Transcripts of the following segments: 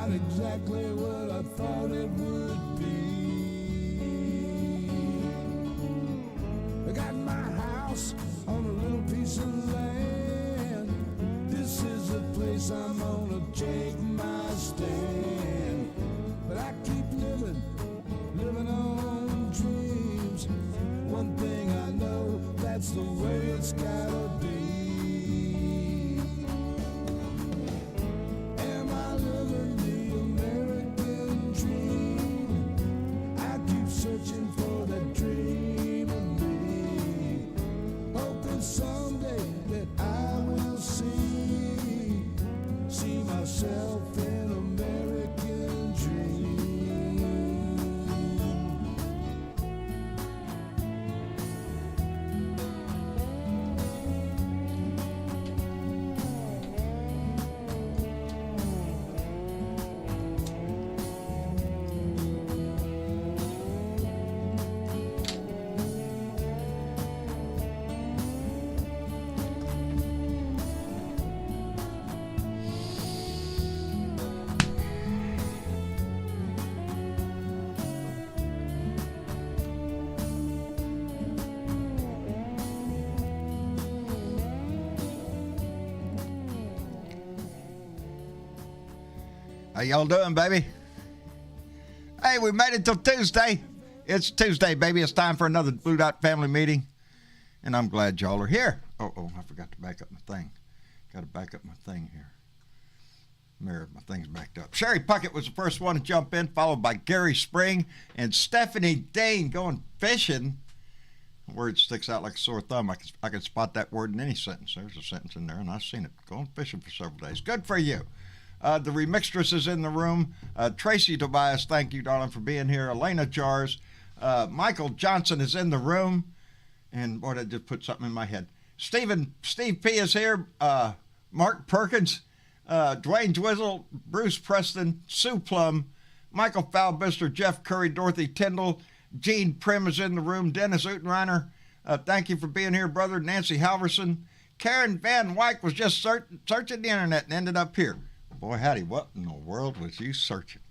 not exactly what I thought it would be. I got my house on a little piece of land. This is the place I'm gonna take my stand. But I keep living on dreams. One thing I know, that's the way it's gotta be. Am I living the American dream? I keep searching for that dream of me, hoping someday that I will see myself in American dream. How y'all doing, baby? Hey, we made it till Tuesday. It's Tuesday, baby. It's time for another Blue Dot family meeting, and I'm glad y'all are here. Oh, I forgot to back up my thing. Got to back up my thing here. Mirror, my thing's backed up. Sherry Puckett was the first one to jump in, followed by Gary Spring and Stephanie Dane going fishing. The word sticks out like a sore thumb. I can spot that word in any sentence. There's a sentence in there, and I've seen it. Going fishing for several days. Good for you. The remixtress is in the room. Tracy Tobias, thank you, darling, for being here. Elena Jars. Michael Johnson is in the room. And, boy, that just put something in my head. Steve P. is here. Mark Perkins. Dwayne Dwizzle. Bruce Preston. Sue Plum. Michael Falbister. Jeff Curry. Dorothy Tyndall. Gene Prim is in the room. Dennis Utenreiner. Thank you for being here, brother. Nancy Halverson. Karen Van Wyck was just searching the internet and ended up here. Boy, howdy, what in the world was you searching?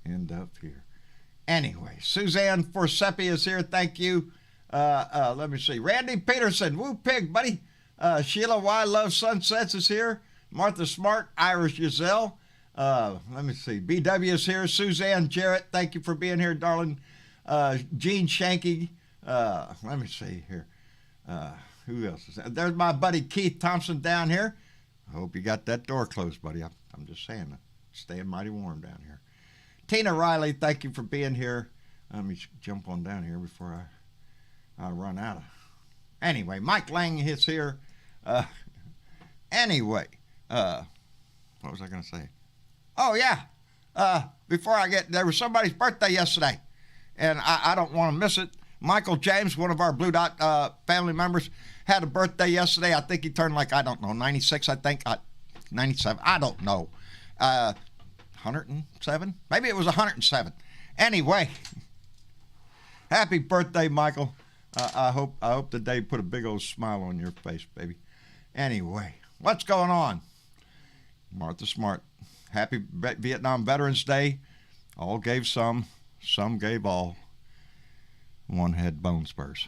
End up here. Anyway, Suzanne Forsepi is here. Thank you. Let me see. Randy Peterson. Woo pig, buddy. Sheila Y. Love Sunsets is here. Martha Smart. Irish Giselle. Let me see. BW is here. Suzanne Jarrett. Thank you for being here, darling. Gene Shanky. Let me see here. Who else is there? There's my buddy Keith Thompson down here. I hope you got that door closed, buddy. I'm just saying, staying mighty warm down here. Tina Riley, thank you for being here. Let me jump on down here before I run out of. Anyway, Mike Lang is here. Anyway, what was I going to say? Oh, yeah. Before there was somebody's birthday yesterday, and I don't want to miss it. Michael James, one of our Blue Dot family members, had a birthday yesterday. I think he turned 96, I think. 97, I don't know. 107? Maybe it was 107. Anyway, happy birthday, Michael. I hope the day put a big old smile on your face, baby. Anyway, what's going on? Martha Smart. Happy Vietnam Veterans Day. All gave some gave all. One had bone spurs.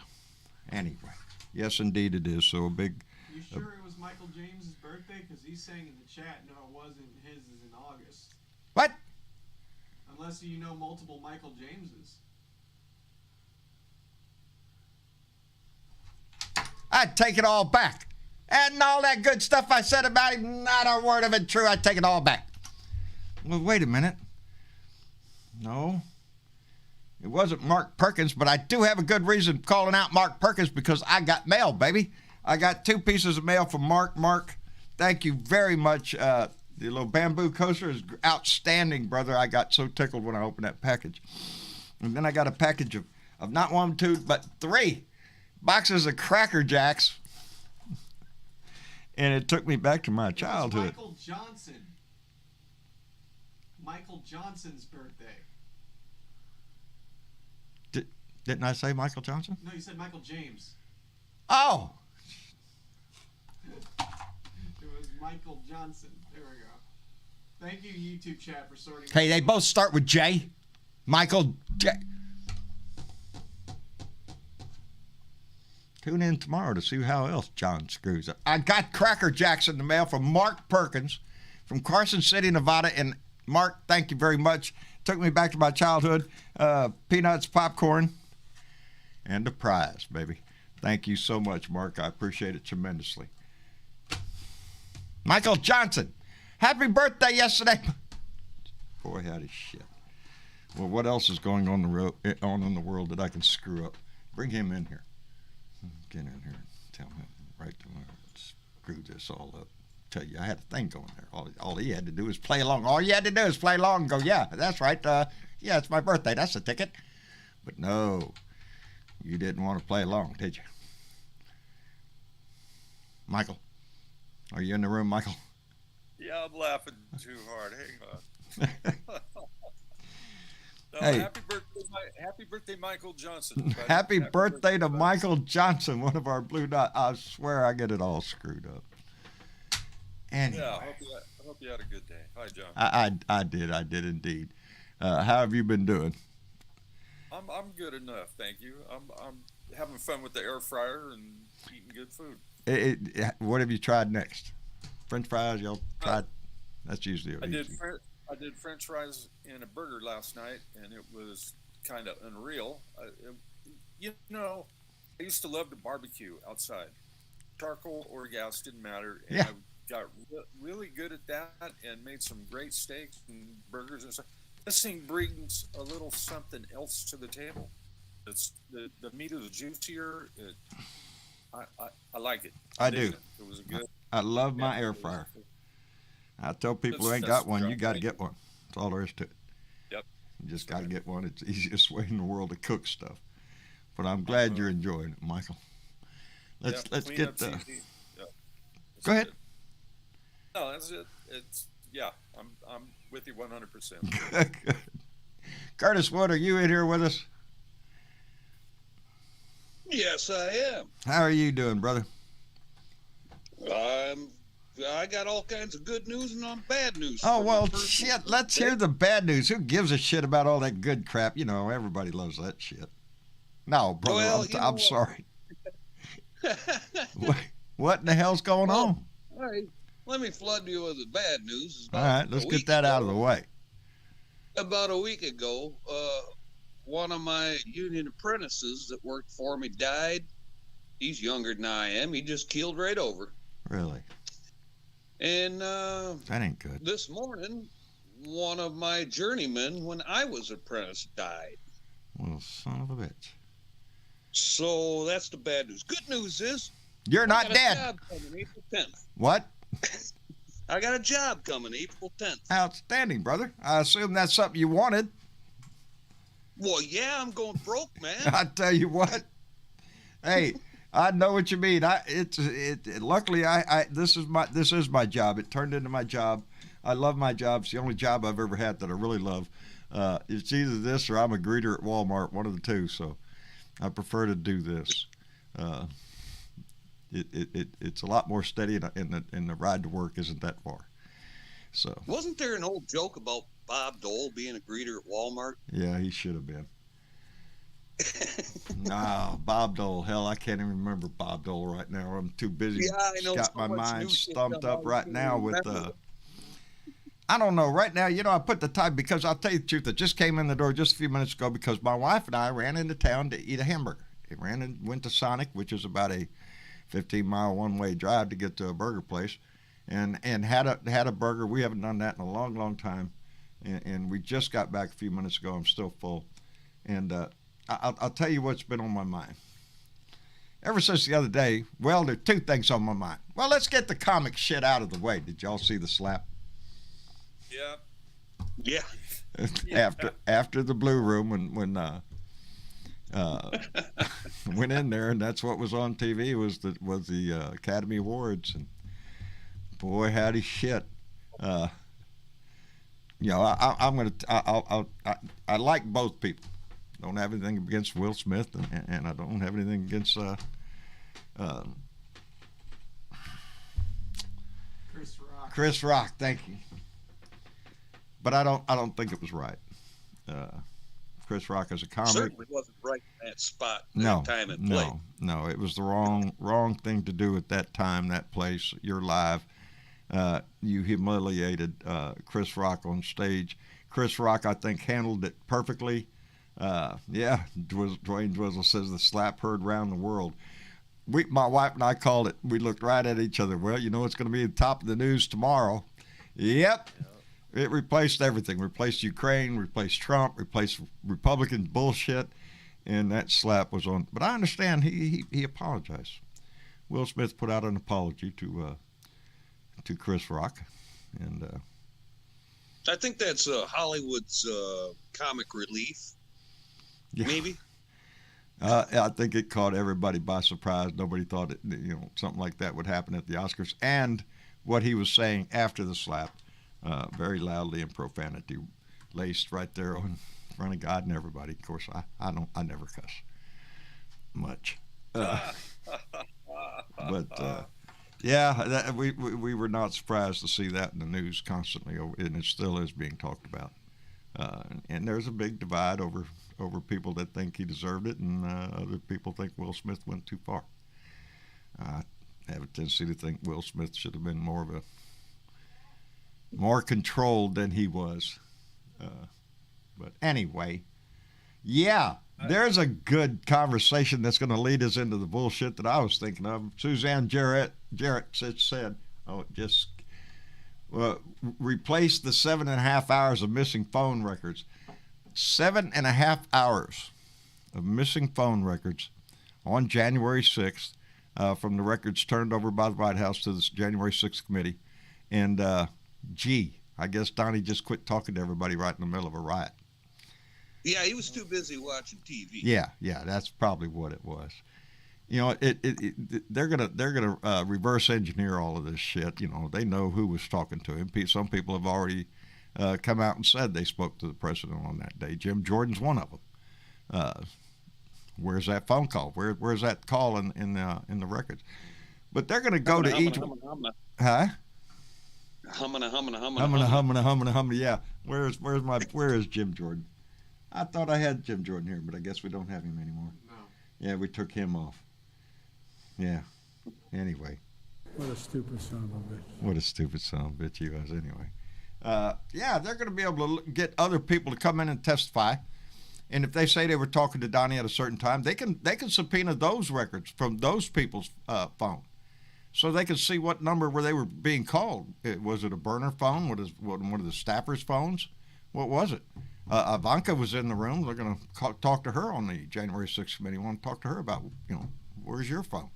Anyway, yes, indeed it is. So a big... You sure it was Michael James's birthday? Because he's saying in the chat, no, it wasn't. His is in August. What? Unless you know multiple Michael Jameses. I'd take it all back. And all that good stuff I said about him, not a word of it true. I'd take it all back. Well, wait a minute. No. It wasn't Mark Perkins, but I do have a good reason calling out Mark Perkins because I got mail, baby. I got 2 pieces of mail from Mark. Mark, thank you very much. The little bamboo coaster is outstanding, brother. I got so tickled when I opened that package. And then I got a package of not 1, 2, but 3 boxes of Cracker Jacks. And it took me back to my childhood. Michael Johnson. Michael Johnson's birthday. Didn't I say Michael Johnson? No, you said Michael James. Oh! It was Michael Johnson. There we go. Thank you, YouTube chat, for sorting. Hey, they both start with J. Michael J. Tune in tomorrow to see how else John screws up. I got Cracker Jacks in the mail from Mark Perkins from Carson City, Nevada. And Mark, thank you very much. Took me back to my childhood. Peanuts, popcorn, and a prize, baby. Thank you so much, Mark. I appreciate it tremendously. Michael Johnson, happy birthday yesterday. Boy, howdy shit. Well, what else is going on in the world that I can screw up? Bring him in here. Get in here and tell him right to screw this all up. Tell you, I had a thing going there. All he had to do is play along. All you had to do is play along and go, yeah, that's right. Yeah, it's my birthday. That's the ticket. But no, you didn't want to play along, did you? Michael, are you in the room, Michael? Yeah, I'm laughing too hard. Hang on. No, Hey. happy birthday, Michael Johnson. buddy. Happy birthday to buddy. Michael Johnson, one of our Blue Dot. I swear I get it all screwed up. Anyway, Yeah, I hope you had a good day. Hi, John. I did indeed. How have you been doing? I'm good enough, thank you. I'm having fun with the air fryer and eating good food. What have you tried next? French fries, y'all tried? That's usually I easy. did French fries in a burger last night, and it was kind of unreal. I used to love to barbecue outside, charcoal or gas didn't matter, and Yeah. I got really good at that and made some great steaks and burgers and stuff. This thing brings a little something else to the table. It's the meat is juicier. I like it. I dig do. It was a good. I love my yeah, air it was- fryer. I tell people who ain't That's got one, you right. got to get one. That's all there is to it. Yep. You just got to get one. It's the easiest way in the world to cook stuff. But I'm glad you're enjoying it, Michael. Let's clean get up's the. easy. Yeah. That's Go ahead. it. No, that's it. It's I'm with you 100%. Good. Curtis Wood, are you in here with us? Yes, I am. How are you doing, brother? I got all kinds of good news and bad news. Oh, for well, my personal shit. Let's hear the bad news. Who gives a shit about all that good crap? You know, everybody loves that shit. No, brother, Well, you know I'm what? sorry. What in the hell's going on? All right, let me flood you with the bad news. All right, let's get that out of the way. About a week ago, one of my union apprentices that worked for me died. He's younger than I am. He just keeled right over. Really? And That ain't good. this morning, one of my journeymen, when I was apprentice, died. Well, son of a bitch. So that's the bad news. Good news is You're I not got a dead. job coming April 10th. What? I got a job coming April 10th. Outstanding, brother. I assume that's something you wanted. Well, yeah, I'm going broke, man. I tell you what. Hey, I know what you mean. Luckily, this is my job. It turned into my job. I love my job. It's the only job I've ever had that I really love. It's either this or I'm a greeter at Walmart, one of the two. So I prefer to do this. It's a lot more steady, and the ride to work isn't that far. So Wasn't there an old joke about Bob Dole being a greeter at Walmart? yeah, he should have been. No, Bob Dole. Hell, I can't even remember Bob Dole right now. I'm too busy. Yeah, I know. Got So my much mind new shit stumped come up out, right you now can't with remember. I don't know. Right now, I put the time because I'll tell you the truth. I just came in the door just a few minutes ago because my wife and I ran into town to eat a hamburger. Went to Sonic, which is about a 15-mile one-way drive to get to a burger place, and had a burger. We haven't done that in a long, long time, and we just got back a few minutes ago. I'm still full, and I'll tell you what's been on my mind. Ever since the other day, well, there are two things on my mind. Well, let's get the comic shit out of the way. Did y'all see the slap? Yeah. Yeah. After the Blue Room when went in there, and that's what was on TV was the Academy Awards, and boy, howdy shit. I like both people. Don't have anything against Will Smith, and I don't have anything against Chris Rock. Chris Rock. Thank you. but I don't think it was right. Chris Rock as a comic. Certainly wasn't right in that spot, No, time and place. no. It was the wrong thing to do at that time, that place. You're live. You humiliated Chris Rock on stage. Chris Rock, I think, handled it perfectly. Dwayne Dwizzle says the slap heard round the world. My wife and I called it. We looked right at each other. Well, you know it's going to be at the top of the news tomorrow. Yep. It replaced everything. Replaced Ukraine, replaced Trump, replaced Republican bullshit, and that slap was on. But I understand he apologized. Will Smith put out an apology to Chris Rock, and I think that's Hollywood's comic relief. yeah. Maybe. I think it caught everybody by surprise. Nobody thought something like that would happen at the Oscars. And what he was saying after the slap, very loudly and profanity laced right there in front of God and everybody. Of course, I never cuss much. But we were not surprised to see that in the news constantly, and it still is being talked about. And there's a big divide over people that think he deserved it, and other people think Will Smith went too far. I have a tendency to think Will Smith should have been more controlled than he was. But anyway, yeah, there's a good conversation that's going to lead us into the bullshit that I was thinking of. Suzanne Jarrett said, replace the 7.5 hours of missing phone records. 7.5 hours of missing phone records on January 6th from the records turned over by the White House to the January 6th committee. And, I guess Donnie just quit talking to everybody right in the middle of a riot. Yeah, he was too busy watching TV. Yeah, that's probably what it was. You know, they're gonna reverse engineer all of this shit. You know, they know who was talking to him. Some people have already come out and said they spoke to the president on that day. Jim Jordan's one of them. Where's that phone call? Where's that call in the records? But they're going to go to each. Huh? Humming. Yeah. Where is Jim Jordan? I thought I had Jim Jordan here, but I guess we don't have him anymore. No. Yeah, we took him off. Yeah. Anyway. What a stupid son of a bitch. What a stupid son of a bitch he was. Anyway. They're going to be able to get other people to come in and testify. And if they say they were talking to Donnie at a certain time, they can subpoena those records from those people's phone, so they can see what number where they were being called. Was it a burner phone? One of the staffers' phones? What was it? Ivanka was in the room. They're going to talk to her on the January 6th committee. Want to talk to her about, where's your phone?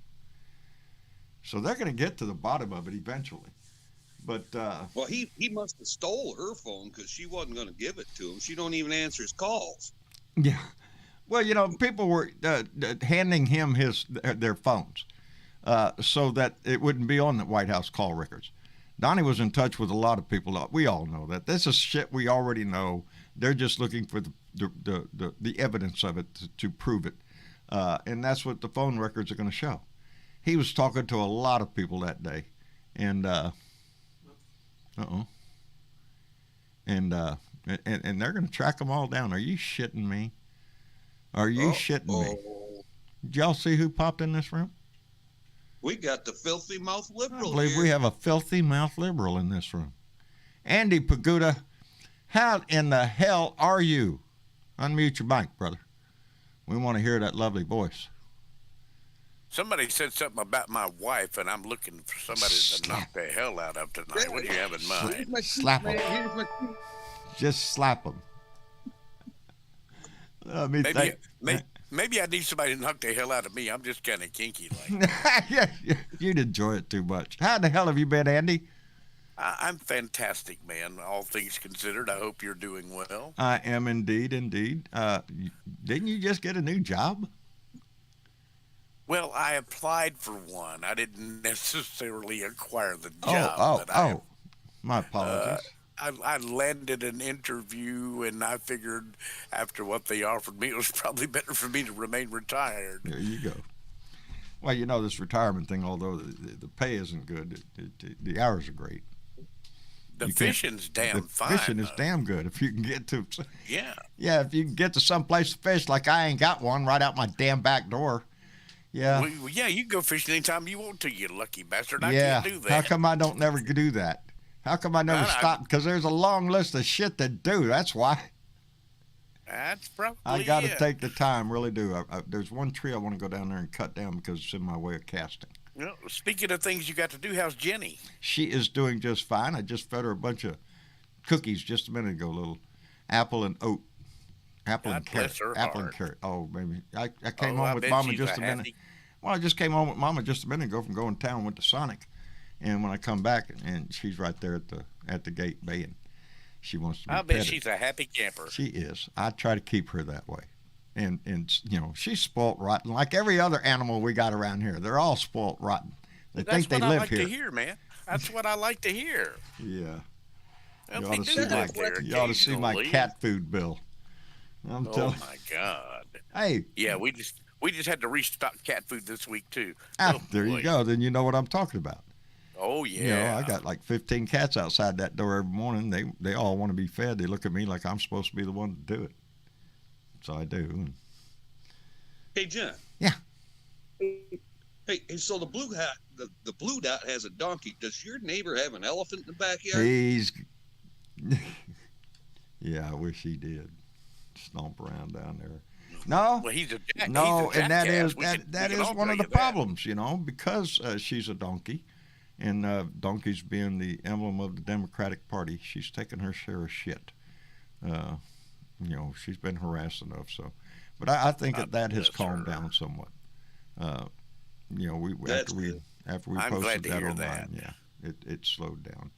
So they're going to get to the bottom of it eventually. But well, he must have stole her phone because she wasn't going to give it to him. She don't even answer his calls. Yeah. Well, people were handing him their phones so that it wouldn't be on the White House call records. Donnie was in touch with a lot of people. We all know that. This is shit we already know. They're just looking for the evidence of it to prove it. And that's what the phone records are going to show. He was talking to a lot of people that day. And, And they're going to track them all down. Are you shitting me? Are you shitting me? Did y'all see who popped in this room? We got the filthy mouth liberal. I believe here. we have a filthy mouth liberal in this room. Andy Paguda, how in the hell are you? Unmute your mic, brother. We want to hear that lovely voice. Somebody said something about my wife, and I'm looking for somebody to knock the hell out of tonight. What do you have in mind? Slap him. Just slap him. Maybe I need somebody to knock the hell out of me. I'm just kind of kinky like. Yeah, you'd enjoy it too much. How the hell have you been, Andy? I'm fantastic, man. All things considered, I hope you're doing well. I am indeed. Didn't you just get a new job? Well, I applied for one. I didn't necessarily acquire the job. My apologies. I landed an interview, and I figured after what they offered me, it was probably better for me to remain retired. There you go. Well, this retirement thing, although the pay isn't good, the hours are great. The You can't- fishing's damn the fine. fishing is damn good if you can get to. Yeah. Yeah, if you can get to some place to fish, like I ain't got one right out my damn back door. Yeah. Well, yeah, you can go fishing anytime you want to, you lucky bastard. I Yeah. can't do that. How come I don't never do that? How come I never stop? Because there's a long list of shit to do. That's why. That's probably I got to it. take the time, really do. There's one tree I want to go down there and cut down because it's in my way of casting. Well, speaking of things you got to do, how's Jenny? She is doing just fine. I just fed her a bunch of cookies just a minute ago, little apple and oat. Apple God and carrot. bless her Apple heart. and carrot. Oh, baby. I came Oh, I home with bet Mama she's just a minute. happy- Well, I just came home with Mama just a minute ago from going to town, went to Sonic. And when I come back, and she's right there at the gate baying. She wants to be I bet petted. she's a happy camper. She is. I try to keep her that way. And you know, she's spoilt rotten like every other animal we got around here. They're all spoilt rotten. They That's think they what I live like here. to hear, man. That's what I like to hear. Yeah. Well, You they ought to do see live there you ought to see my occasionally. cat food bill. I'm Oh telling. my God. Hey, Yeah, we just had to restock cat food this week too. ah, Oh, there boy. you go. Then you know what I'm talking about. Oh yeah. You know, I got like 15 cats outside that door every morning. They all want to be fed. They look at me like I'm supposed to be the one to do it. So I do. Hey, John. Yeah. Hey, so the blue dot has a donkey. Does your neighbor have an elephant in the backyard? He's. Yeah, I wish he did. Stomp around down there. No. Well, he's a No, he's a and that jackass. is We can that is all one of tell the you that. problems, you know, because she's a donkey, and donkeys being the emblem of the Democratic Party, she's taken her share of shit. You know, she's been harassed enough. So, but I think that has bless calmed her. down somewhat. You know, That's after we I'm posted glad to that hear online, that. yeah, it slowed down.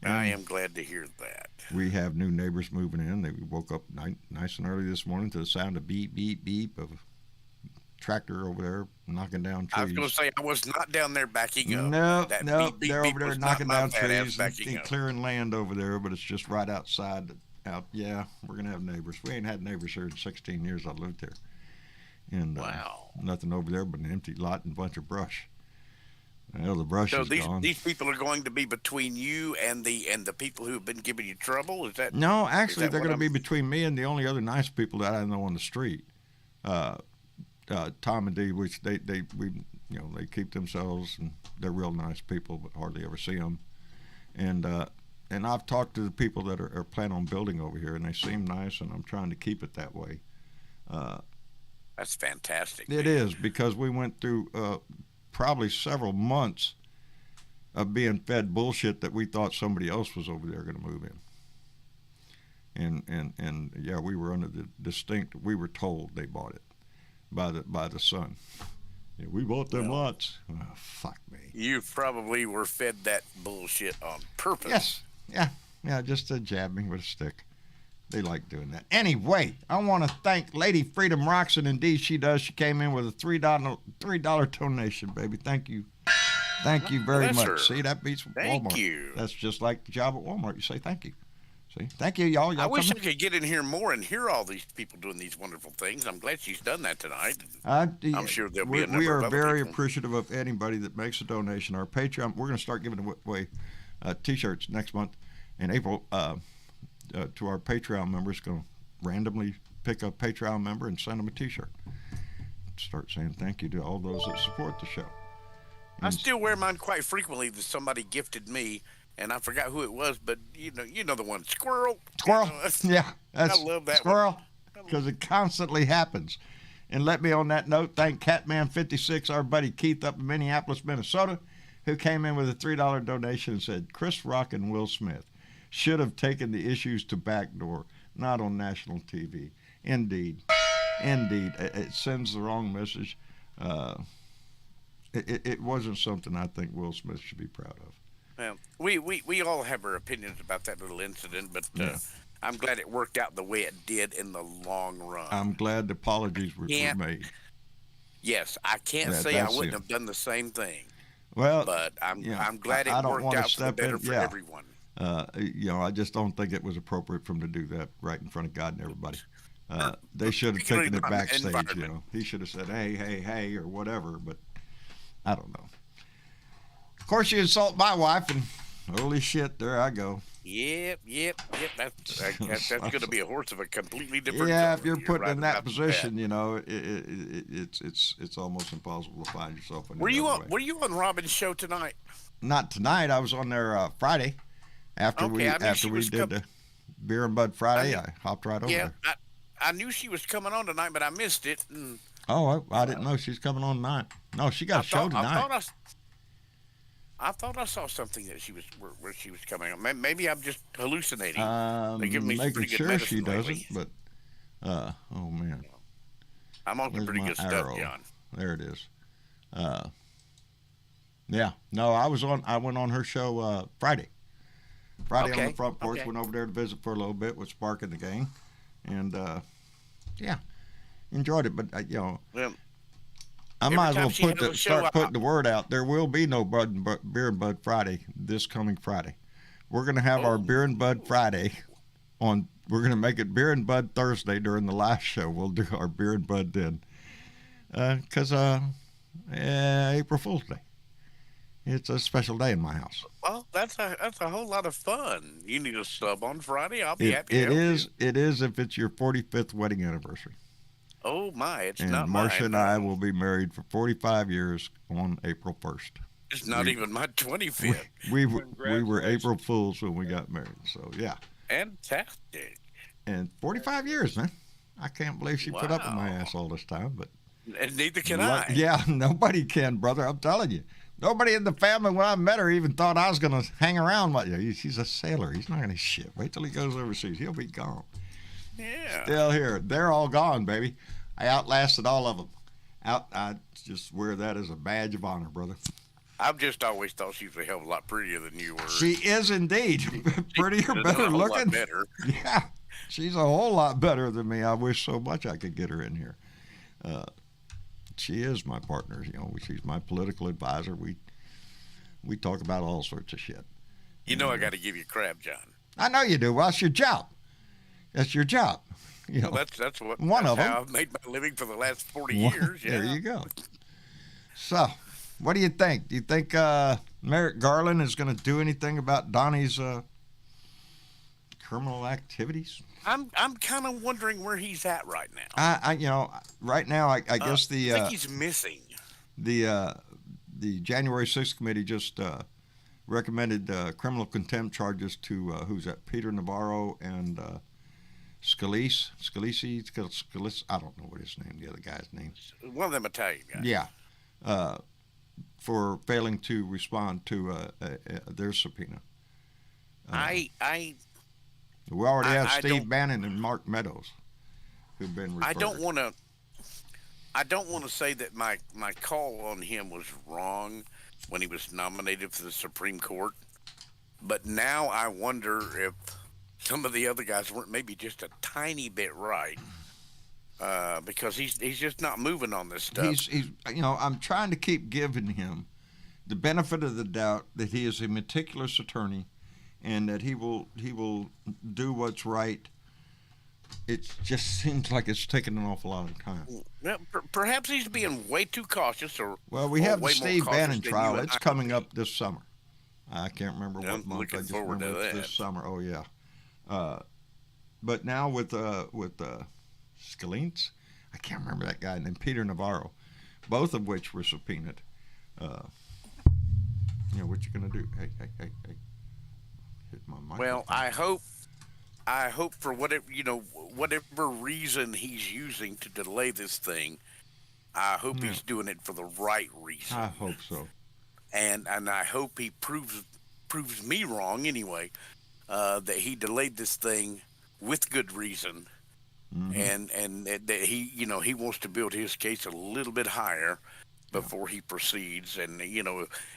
I And am glad to hear that. we have new neighbors moving in. They woke up nice and early this morning to the sound of beep, beep, beep of a tractor over there knocking down trees. I was going to say I was not down there backing up. No, That no, beep, beep, they're beep over there was not knocking my down fat ass trees backing and up. clearing land over there, but it's just right outside. Yeah, we're gonna have neighbors. We ain't had neighbors here in 16 years I lived here, and Wow. nothing over there but an empty lot and a bunch of brush. Well, the brush So is gone. these people are going to be between you and the people who have been giving you trouble. Is that No, actually, that they're what going to I'm- be between me and the only other nice people that I know on the street. Tom and Dee, which they keep themselves, and they're real nice people, but hardly ever see them. And I've talked to the people that are planning on building over here, and they seem nice, and I'm trying to keep it that way. That's fantastic. It is, because we went through probably several months of being fed bullshit that we thought somebody else was over there going to move in. And yeah, we were under the we were told they bought it by the son. Yeah, we bought them lots. Oh, fuck me. You probably were fed that bullshit on purpose. Yes. Yeah, just to jab me with a stick. They like doing that. Anyway, I want to thank Lady Freedom Rocks, and indeed she does. She came in with a $3 donation, baby. Thank you. Thank you very Bless much. her. See, that beats Thank Walmart. you. That's just like the job at Walmart. You say thank you. See, thank you, y'all. I wish I come could get in here more and hear all these people doing these wonderful things. I'm glad she's done that tonight. I'm sure there'll be a number we are of other very people. appreciative of anybody that makes a donation. Our Patreon, we're going to start giving away T-shirts next month in April to our Patreon members. Going to randomly pick a Patreon member and send them a T-shirt. Start saying thank you to all those that support the show. I still wear mine quite frequently that somebody gifted me, and I forgot who it was, but you know the one, squirrel. Squirrel. You know, Yeah, that's I love that squirrel, because it constantly happens. And let me, on that note, thank Catman56, our buddy Keith up in Minneapolis, Minnesota, who came in with a $3 donation and said, Chris Rock and Will Smith should have taken the issues to backdoor, not on national TV. Indeed. It sends the wrong message. It wasn't something I think Will Smith should be proud of. Well, we all have our opinions about that little incident, but Yeah. I'm glad it worked out the way it did in the long run. I'm glad the apologies were Yeah. made. Yes, I can't Yeah, say I that's wouldn't it. have done the same thing, But I'm yeah, glad I it don't worked wanna out for the step better in- for yeah. everyone. I just don't think it was appropriate for him to do that right in front of God and everybody. They should have Particularly taken it not in the backstage, environment. He should have said, hey, or whatever, but I don't know. Of course, you insult my wife, and Holy shit! There I go. Yep. That's going to be a horse of a completely different. Yeah, color. if you're put right in that about position, you know, it's almost impossible to find yourself in. Were you another on? way. Were you on Robin's show tonight? Not tonight. I was on there Friday after Okay, I knew she we was did the Beer and Bud Friday. I I hopped right over Yeah, there. I knew she was coming on tonight, but I missed it. And Oh, I didn't know she's coming on tonight. No, she got a show tonight. I thought I saw something that she was where she was coming on. Maybe I'm just hallucinating. They give me some Making pretty good sure medicine she doesn't, lately. but oh man, I'm on some where's pretty my good stuff, arrow? John. There it is. Yeah, no, I went on her show Friday. On Okay, the front porch. okay. Went over there to visit for a little bit with Spark and the gang, and yeah, enjoyed it. But Well, I every might as time well she has a show, start putting the word out. There will be no Beer and Bud Friday this coming Friday. We're going to have our Beer and Bud Friday on. We're going to make it Beer and Bud Thursday during the live show. We'll do our Beer and Bud then, because April Fool's Day. It's a special day in my house. well, that's a whole lot of fun. You need a sub on Friday. I'll be happy. It to help is. you. It is if it's your 45th wedding anniversary. Oh my, it's And not Marcia mine. and I will be married for 45 years on April 1st. It's not even my 25th. We were April Fools when we got married. So yeah, Fantastic. and 45 years, man. I can't believe she put up with my Wow. ass all this time. But And neither can I. yeah, nobody can, brother. I'm telling you. Nobody in the family when I met her even thought I was gonna hang around with you. She's a sailor. He's not gonna shit. Wait till he goes overseas. He'll be gone. Yeah. Still here. They're all gone, baby. I outlasted all of them. I just wear that as a badge of honor, brother. I've just always thought she was a hell of a lot prettier than you were. She is indeed prettier, She's better a whole lot looking. better. Yeah, she's a whole lot better than me. I wish so much I could get her in here. She is my partner. You know, she's my political advisor. We talk about all sorts of shit. You know I got to give you crap, John. I know you do. Well, it's your job. That's your job. You know, Well, that's what One of that's how them. I've made my living for the last 40 One- years. Yeah. There you go. So, what do you think? Do you think Merrick Garland is going to do anything about Donnie's criminal activities? I'm kind of wondering where he's at right now. Right now, I guess I think he's missing. the January 6th committee just recommended criminal contempt charges to who's that? Peter Navarro and Scalise. I don't know what his name. The other guy's name. One of them Italian guys. Yeah, for failing to respond to their subpoena. We already have I Steve don't- Bannon and Mark Meadows, who've been referred. I don't want to say that my call on him was wrong when he was nominated for the Supreme Court, but now I wonder if some of the other guys weren't maybe just a tiny bit right, because he's just not moving on this stuff. He's I'm trying to keep giving him the benefit of the doubt that he is a meticulous attorney and that he will do what's right. It just seems like it's taking an awful lot of time. Well, perhaps he's being way too cautious, Well, we or have the way more Steve cautious Bannon than trial. you and It's I coming would up this summer. I can't remember Yeah, what I'm month. looking I just forward to remember it's that. this summer. Oh yeah. But now with Scalise, I can't remember that guy, and Peter Navarro, both of which were subpoenaed. What you gonna do? Hey. Hit my mic. Well, I hope for whatever reason he's using to delay this thing, I hope he's doing it for the right reason. I hope so. And I hope he proves me wrong anyway, that he delayed this thing with good reason, and that he wants to build his case a little bit higher before he proceeds. And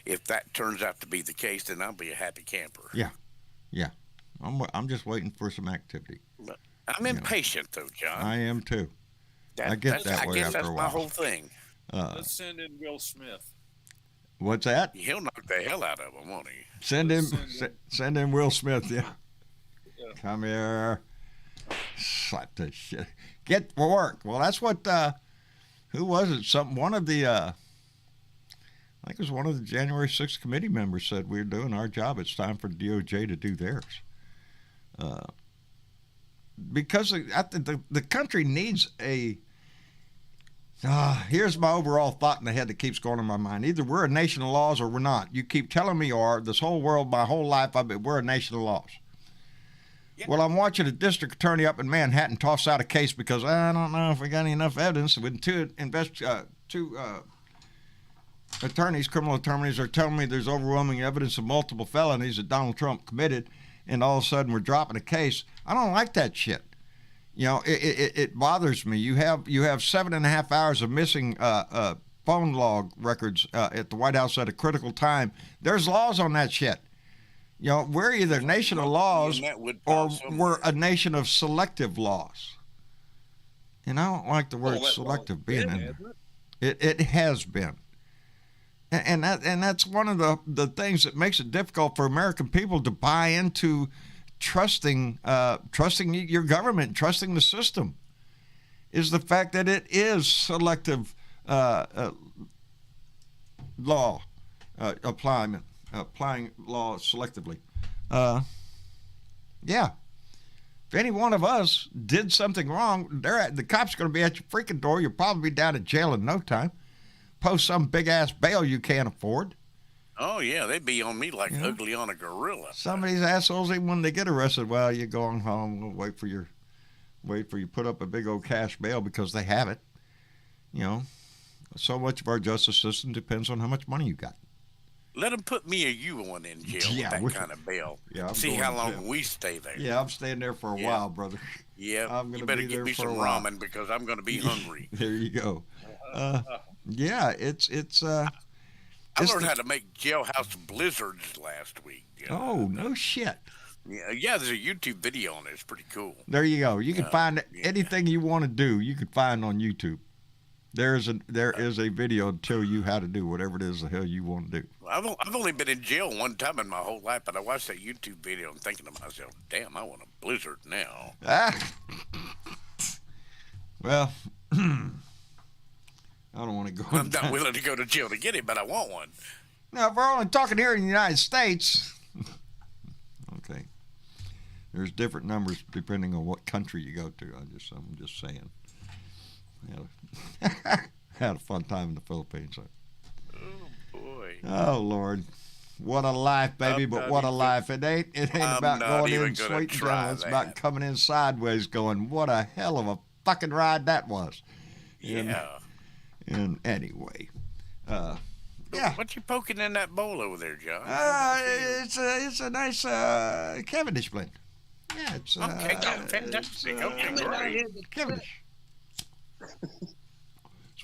if that turns out to be the case, then I'll be a happy camper. Yeah. I'm just waiting for some activity. But I'm impatient though, John. I am too. I get that way I guess after that's a my while. whole thing. Let's send in Will Smith. What's that? He'll knock the hell out of him, won't he? Send in Will Smith. Yeah. Yeah. Come here. Slap this shit. Get to work. Well, that's what. Who was it? One of the. I think it was one of the January 6th committee members said, we're doing our job. It's time for DOJ to do theirs. Because the country needs a... here's my overall thought in the head that keeps going in my mind. Either we're a nation of laws or we're not. You keep telling me you are. This whole world, my whole life, we're a nation of laws. Yep. Well, I'm watching a district attorney up in Manhattan toss out a case because I don't know if we got enough evidence. With two attorneys, criminal attorneys, are telling me there's overwhelming evidence of multiple felonies that Donald Trump committed, and all of a sudden we're dropping a case. I don't like that shit. You know, it bothers me. You have 7.5 hours of missing phone log records at the White House at a critical time. There's laws on that shit. You know, we're either a nation of laws or we're a nation of selective laws. And I don't like the word selective being in there. It has been. And that's one of the things that makes it difficult for American people to buy into trusting your government, trusting the system, is the fact that it is selective law applying law selectively. Yeah. If any one of us did something wrong, the cops are going to be at your freaking door. You'll probably be down in jail in no time. Post some big-ass bail you can't afford. Oh, yeah, they'd be on me like ugly on a gorilla. Some of these assholes, even when they get arrested, well, you're going home, we'll wait for you put up a big old cash bail because they have it. You know, so much of our justice system depends on how much money you got. Let them put me or you on in jail with that kind of bail. Yeah, see how long we stay there. Yeah, I'm staying there for a while, brother. Yeah, you better get me some ramen because I'm going to be hungry. There you go. Yeah, it's I learned how to make jailhouse blizzards last week. Oh, no shit. Yeah, there's a YouTube video on it. It's pretty cool. There you go. You can find anything you want to do. You can find on YouTube. There is a video to tell you how to do whatever it is the hell you want to do. I've only been in jail one time in my whole life, but I watched that YouTube video and thinking to myself, damn, I want a blizzard now. Well, I don't want to go. I'm not willing to go to jail to get it, but I want one. Now, if we're only talking here in the United States, okay, there's different numbers depending on what country you go to. I'm just saying. Had a fun time in the Philippines. Oh boy. Oh Lord, what a life, baby! But what a life! It ain't about going in sweet and dry. It's about coming in sideways, going, what a hell of a fucking ride that was. Yeah. And anyway, yeah. What you poking in that bowl over there, John? It's a nice Cavendish blend. Yeah, it's okay, fantastic. Okay, great. Cavendish. That's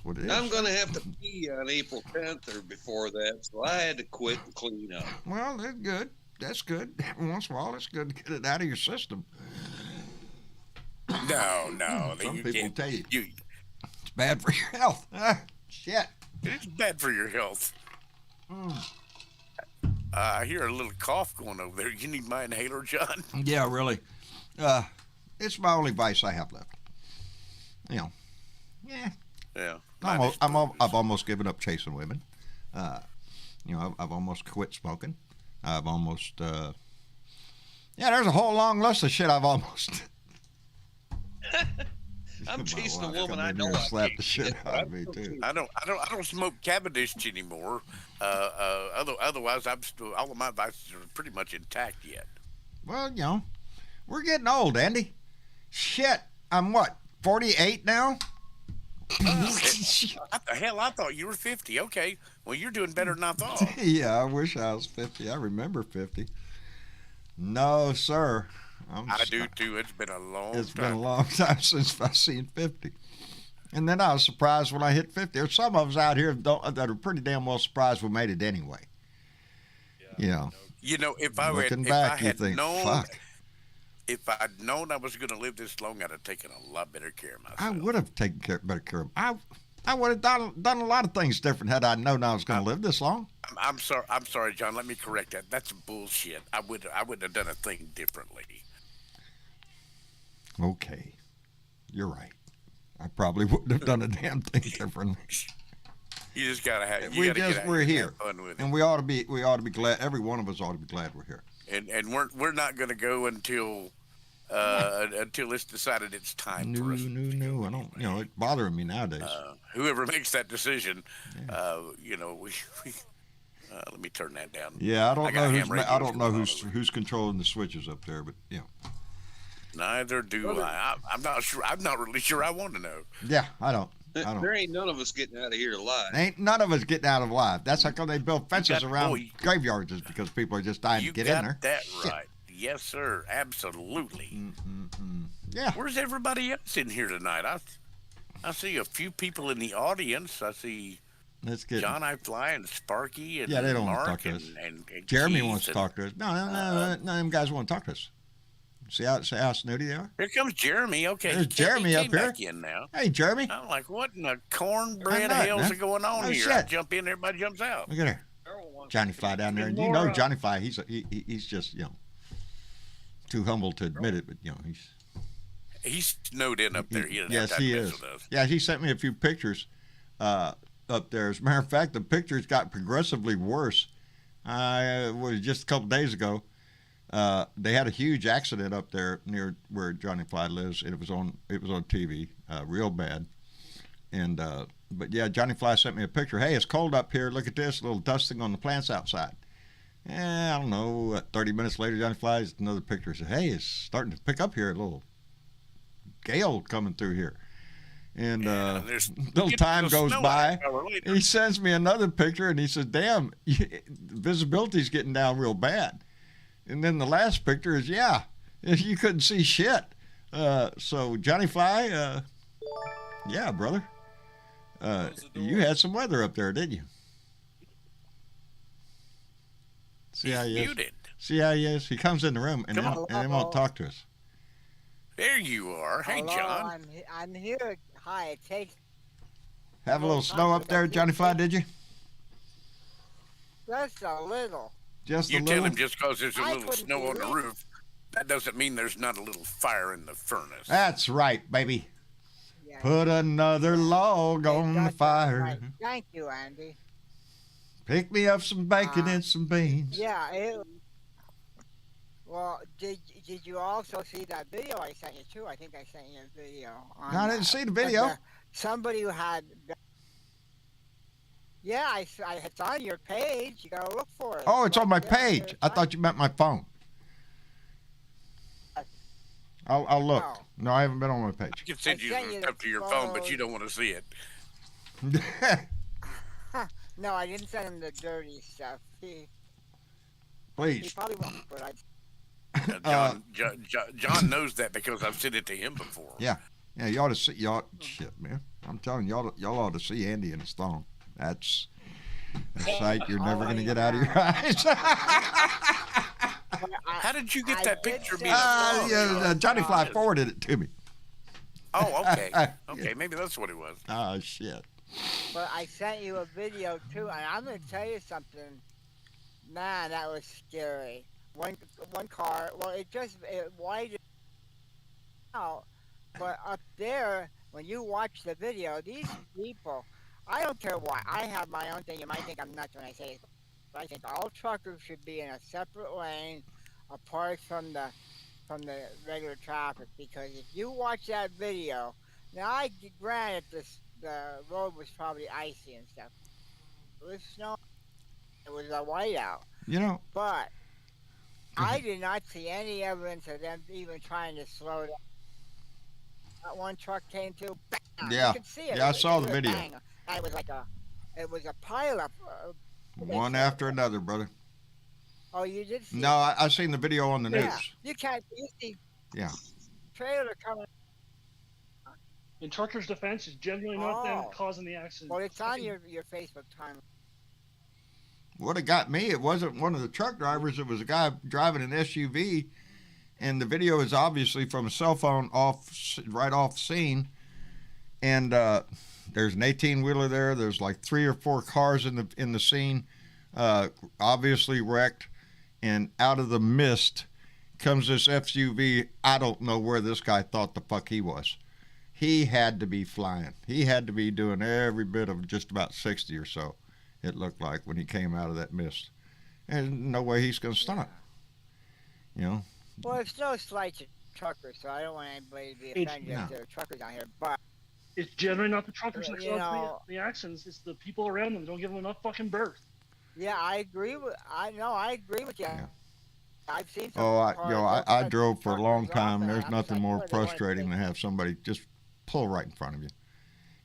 what it is. I'm going to have to pee on April 10th or before that, so I had to quit and clean up. Well, that's good. That's good. Every once in a while, it's good to get it out of your system. No. Some people tell you it's bad for your health. Shit. It's bad for your health. I hear a little cough going over there. You need my inhaler, John? Yeah, really. It's my only vice I have left. You know. Yeah. I've almost given up chasing women. I've almost quit smoking. I've almost. There's a whole long list of shit I've almost. I'm chasing a woman I know. Slap the shit out of me too. I don't smoke Cavendish anymore. Otherwise, all of my vices are pretty much intact yet. Well, we're getting old, Andy. Shit, I'm what, 48 now? Hell, I thought you were 50. Okay, well, you're doing better than I thought. Yeah, I wish I was 50. I remember 50. No, sir. I do too. It's been a long time. It's been a long time since I've seen 50. And then I was surprised when I hit 50. There's some of us out here that are pretty damn well surprised we made it anyway. Yeah. If I had known I was going to live this long, I'd have taken a lot better care of myself. I would have taken better care of myself. I would have done a lot of things different had I known I was going to live this long. I'm sorry, John. Let me correct that. That's bullshit. I would have done a thing differently. Okay, you're right. I probably wouldn't have done a damn thing differently. You just gotta have. We're here, have fun with it. and we ought to be glad. Every one of us ought to be glad we're here. And we're not going to go until it's decided it's time for us. No. I don't. It's bothering me nowadays. Whoever makes that decision, we let me turn that down. Yeah, I don't know who's who's controlling the switches up there, but Neither do I. I'm not sure. I'm not really sure. I want to know. Yeah, I don't. There ain't none of us getting out of here alive. Ain't none of us getting out of life. That's how come they build fences around graveyards, is because people are just dying to get in there. You got that right. Yes, sir. Absolutely. Yeah. Where's everybody else in here tonight? I see a few people in the audience. I see John I. Fly and Sparky and they don't Mark want to talk to us. And Jeremy Keith wants to talk to us. No, none of them guys want to talk to us. See how snooty they are? Here comes Jeremy. Okay, there's Jeremy up here. Back in now. Hey, Jeremy. I'm like, what in the cornbread hell's going on here? Shit. I jump in, everybody jumps out. Look at her. Johnny Fly down there. And Johnny Fly, he's just, too humble to admit it, but, he's snowed in up there. He is. Yeah, he sent me a few pictures up there. As a matter of fact, the pictures got progressively worse. It was just a couple days ago. They had a huge accident up there near where Johnny Fly lives. It was on TV, real bad. And but yeah, Johnny Fly sent me a picture. Hey, it's cold up here. Look at this, a little dusting on the plants outside. I don't know. 30 minutes later, Johnny Fly's another picture. He said, hey, it's starting to pick up here. A little gale coming through here. And little time goes by. He sends me another picture, and he says, damn, visibility's getting down real bad. And then the last picture is, you couldn't see shit. So Johnny Fly, yeah, brother. You had some weather up there, didn't you? See how he is? See how he is? He comes in the room and he won't talk to us. There you are. Hey, hello, John. I'm here. Hi, it takes... Have a little snow up there, Johnny Fly, did you? Just a little. You tell him just because there's a little snow on the roof, that doesn't mean there's not a little fire in the furnace. That's right, baby. Yeah. Put another log on the fire. Right. Thank you, Andy. Pick me up some bacon and some beans. Yeah. Well, did you also see that video I sent you too? I think I sent you a video. No, I didn't see the video. Somebody who had... Yeah, it's on your page. You gotta look for it. Oh, it's on my page. I thought you meant my phone. I'll look. No, I haven't been on my page. You can send you stuff to your phone, but you don't want to see it. No, I didn't send him the dirty stuff. Please. He probably won't, but John knows that because I've sent it to him before. Yeah, you ought to see. Shit, man. I'm telling you, y'all ought to see Andy in his thong. That's a sight you're never going to get out of your eyes. How did you get that picture? Johnny Fly forwarded it to me. Oh, okay. Okay, maybe that's what it was. Oh, shit. But I sent you a video, too, and I'm going to tell you something. Man, that was scary. One car, well, it widened out, but up there, when you watch the video, these people... I don't care why. I have my own thing. You might think I'm nuts when I say it, but I think all truckers should be in a separate lane, apart from the regular traffic. Because if you watch that video, now granted the road was probably icy and stuff. It was snow. It was a whiteout. But I did not see any evidence of them even trying to slow down. That one truck came to. Bang, yeah. You could see it. Yeah, I saw the video. Bang. It was a pileup. One after another, brother. Oh, you did see? No, I seen the video on the news. You see. Yeah. Trailer coming. In truckers' defense, it's generally not them causing the accident. Well, it's on your Facebook timeline. What it got me, it wasn't one of the truck drivers. It was a guy driving an SUV, and the video is obviously from a cell phone right off scene, and there's an 18-wheeler there. There's like 3 or 4 cars in the scene, obviously wrecked, and out of the mist comes this SUV. I don't know where this guy thought the fuck he was, he had to be flying. He had to be doing every bit of just about 60 or so, it looked like, when he came out of that mist. And no way he's going to stunt. You know? Well, it's no slight to truckers, so I don't want anybody to be offended if there are truckers out here. But it's generally not the truckers that You cause know- the accidents. It's the people around them that don't give them enough fucking berth. yeah, I agree with. I agree with you. Yeah. I've seen. Some Oh, cars I that drove for a long truckers off, time. and There's I'm nothing like, more boy, they wanna frustrating take- than have somebody just pull right in front of you.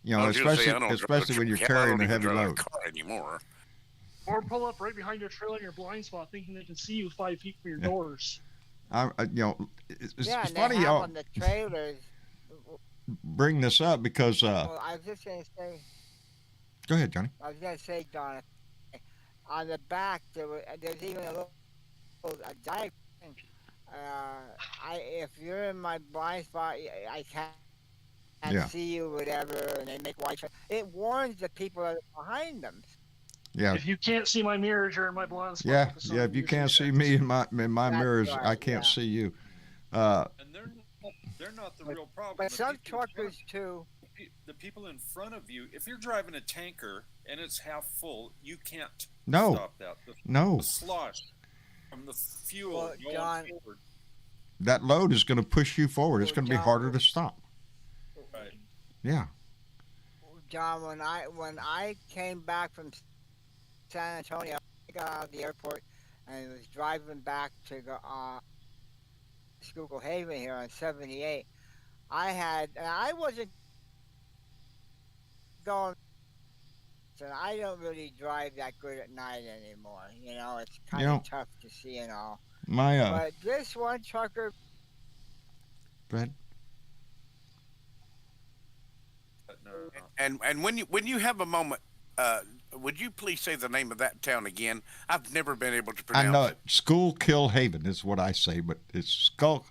You know, I was gonna say, especially I don't drive especially a when you're truck. Hell, I carrying don't a even heavy drive load. car anymore. Or pull up right behind your trailer in your blind spot, thinking they can see you 5 feet from your Yeah. doors. You know, it's Yeah, it's and funny they have y'all on the trailers. bring this up because Well, I was just gonna say. go ahead, Johnny. I was gonna say, Don, on the back there's even a a diagram. If you're in my blind spot, I can't Yeah. see you, whatever, and they make white. It warns the people that are behind them. Yeah, If you can't see my mirrors, you're in my blind spot. yeah, with the sun. yeah. If you You're can't see safe. me in my mirrors, right, I can't yeah. see you. And they're not the real problem. But The some people in front truckers of- too. the people in front of you, if you're driving a tanker and it's half full, you can't No. stop that. No, The slosh from the fuel Well, going John- forward. that load is going to push you forward. It's Well, going to be John- harder to stop. Right. Yeah. John, when I came back from San Antonio, I got out of the airport and was driving back to go Schuylkill Haven here on 78. And I wasn't going. And I don't really drive that good at night anymore. You know, it's kind You of know, tough to see and all. My But this one trucker, Brad, But no. And when you have a moment, would you please say the name of that town again? I've never been able to pronounce I know it. it. Schuylkill Haven is what I say, but it's skull.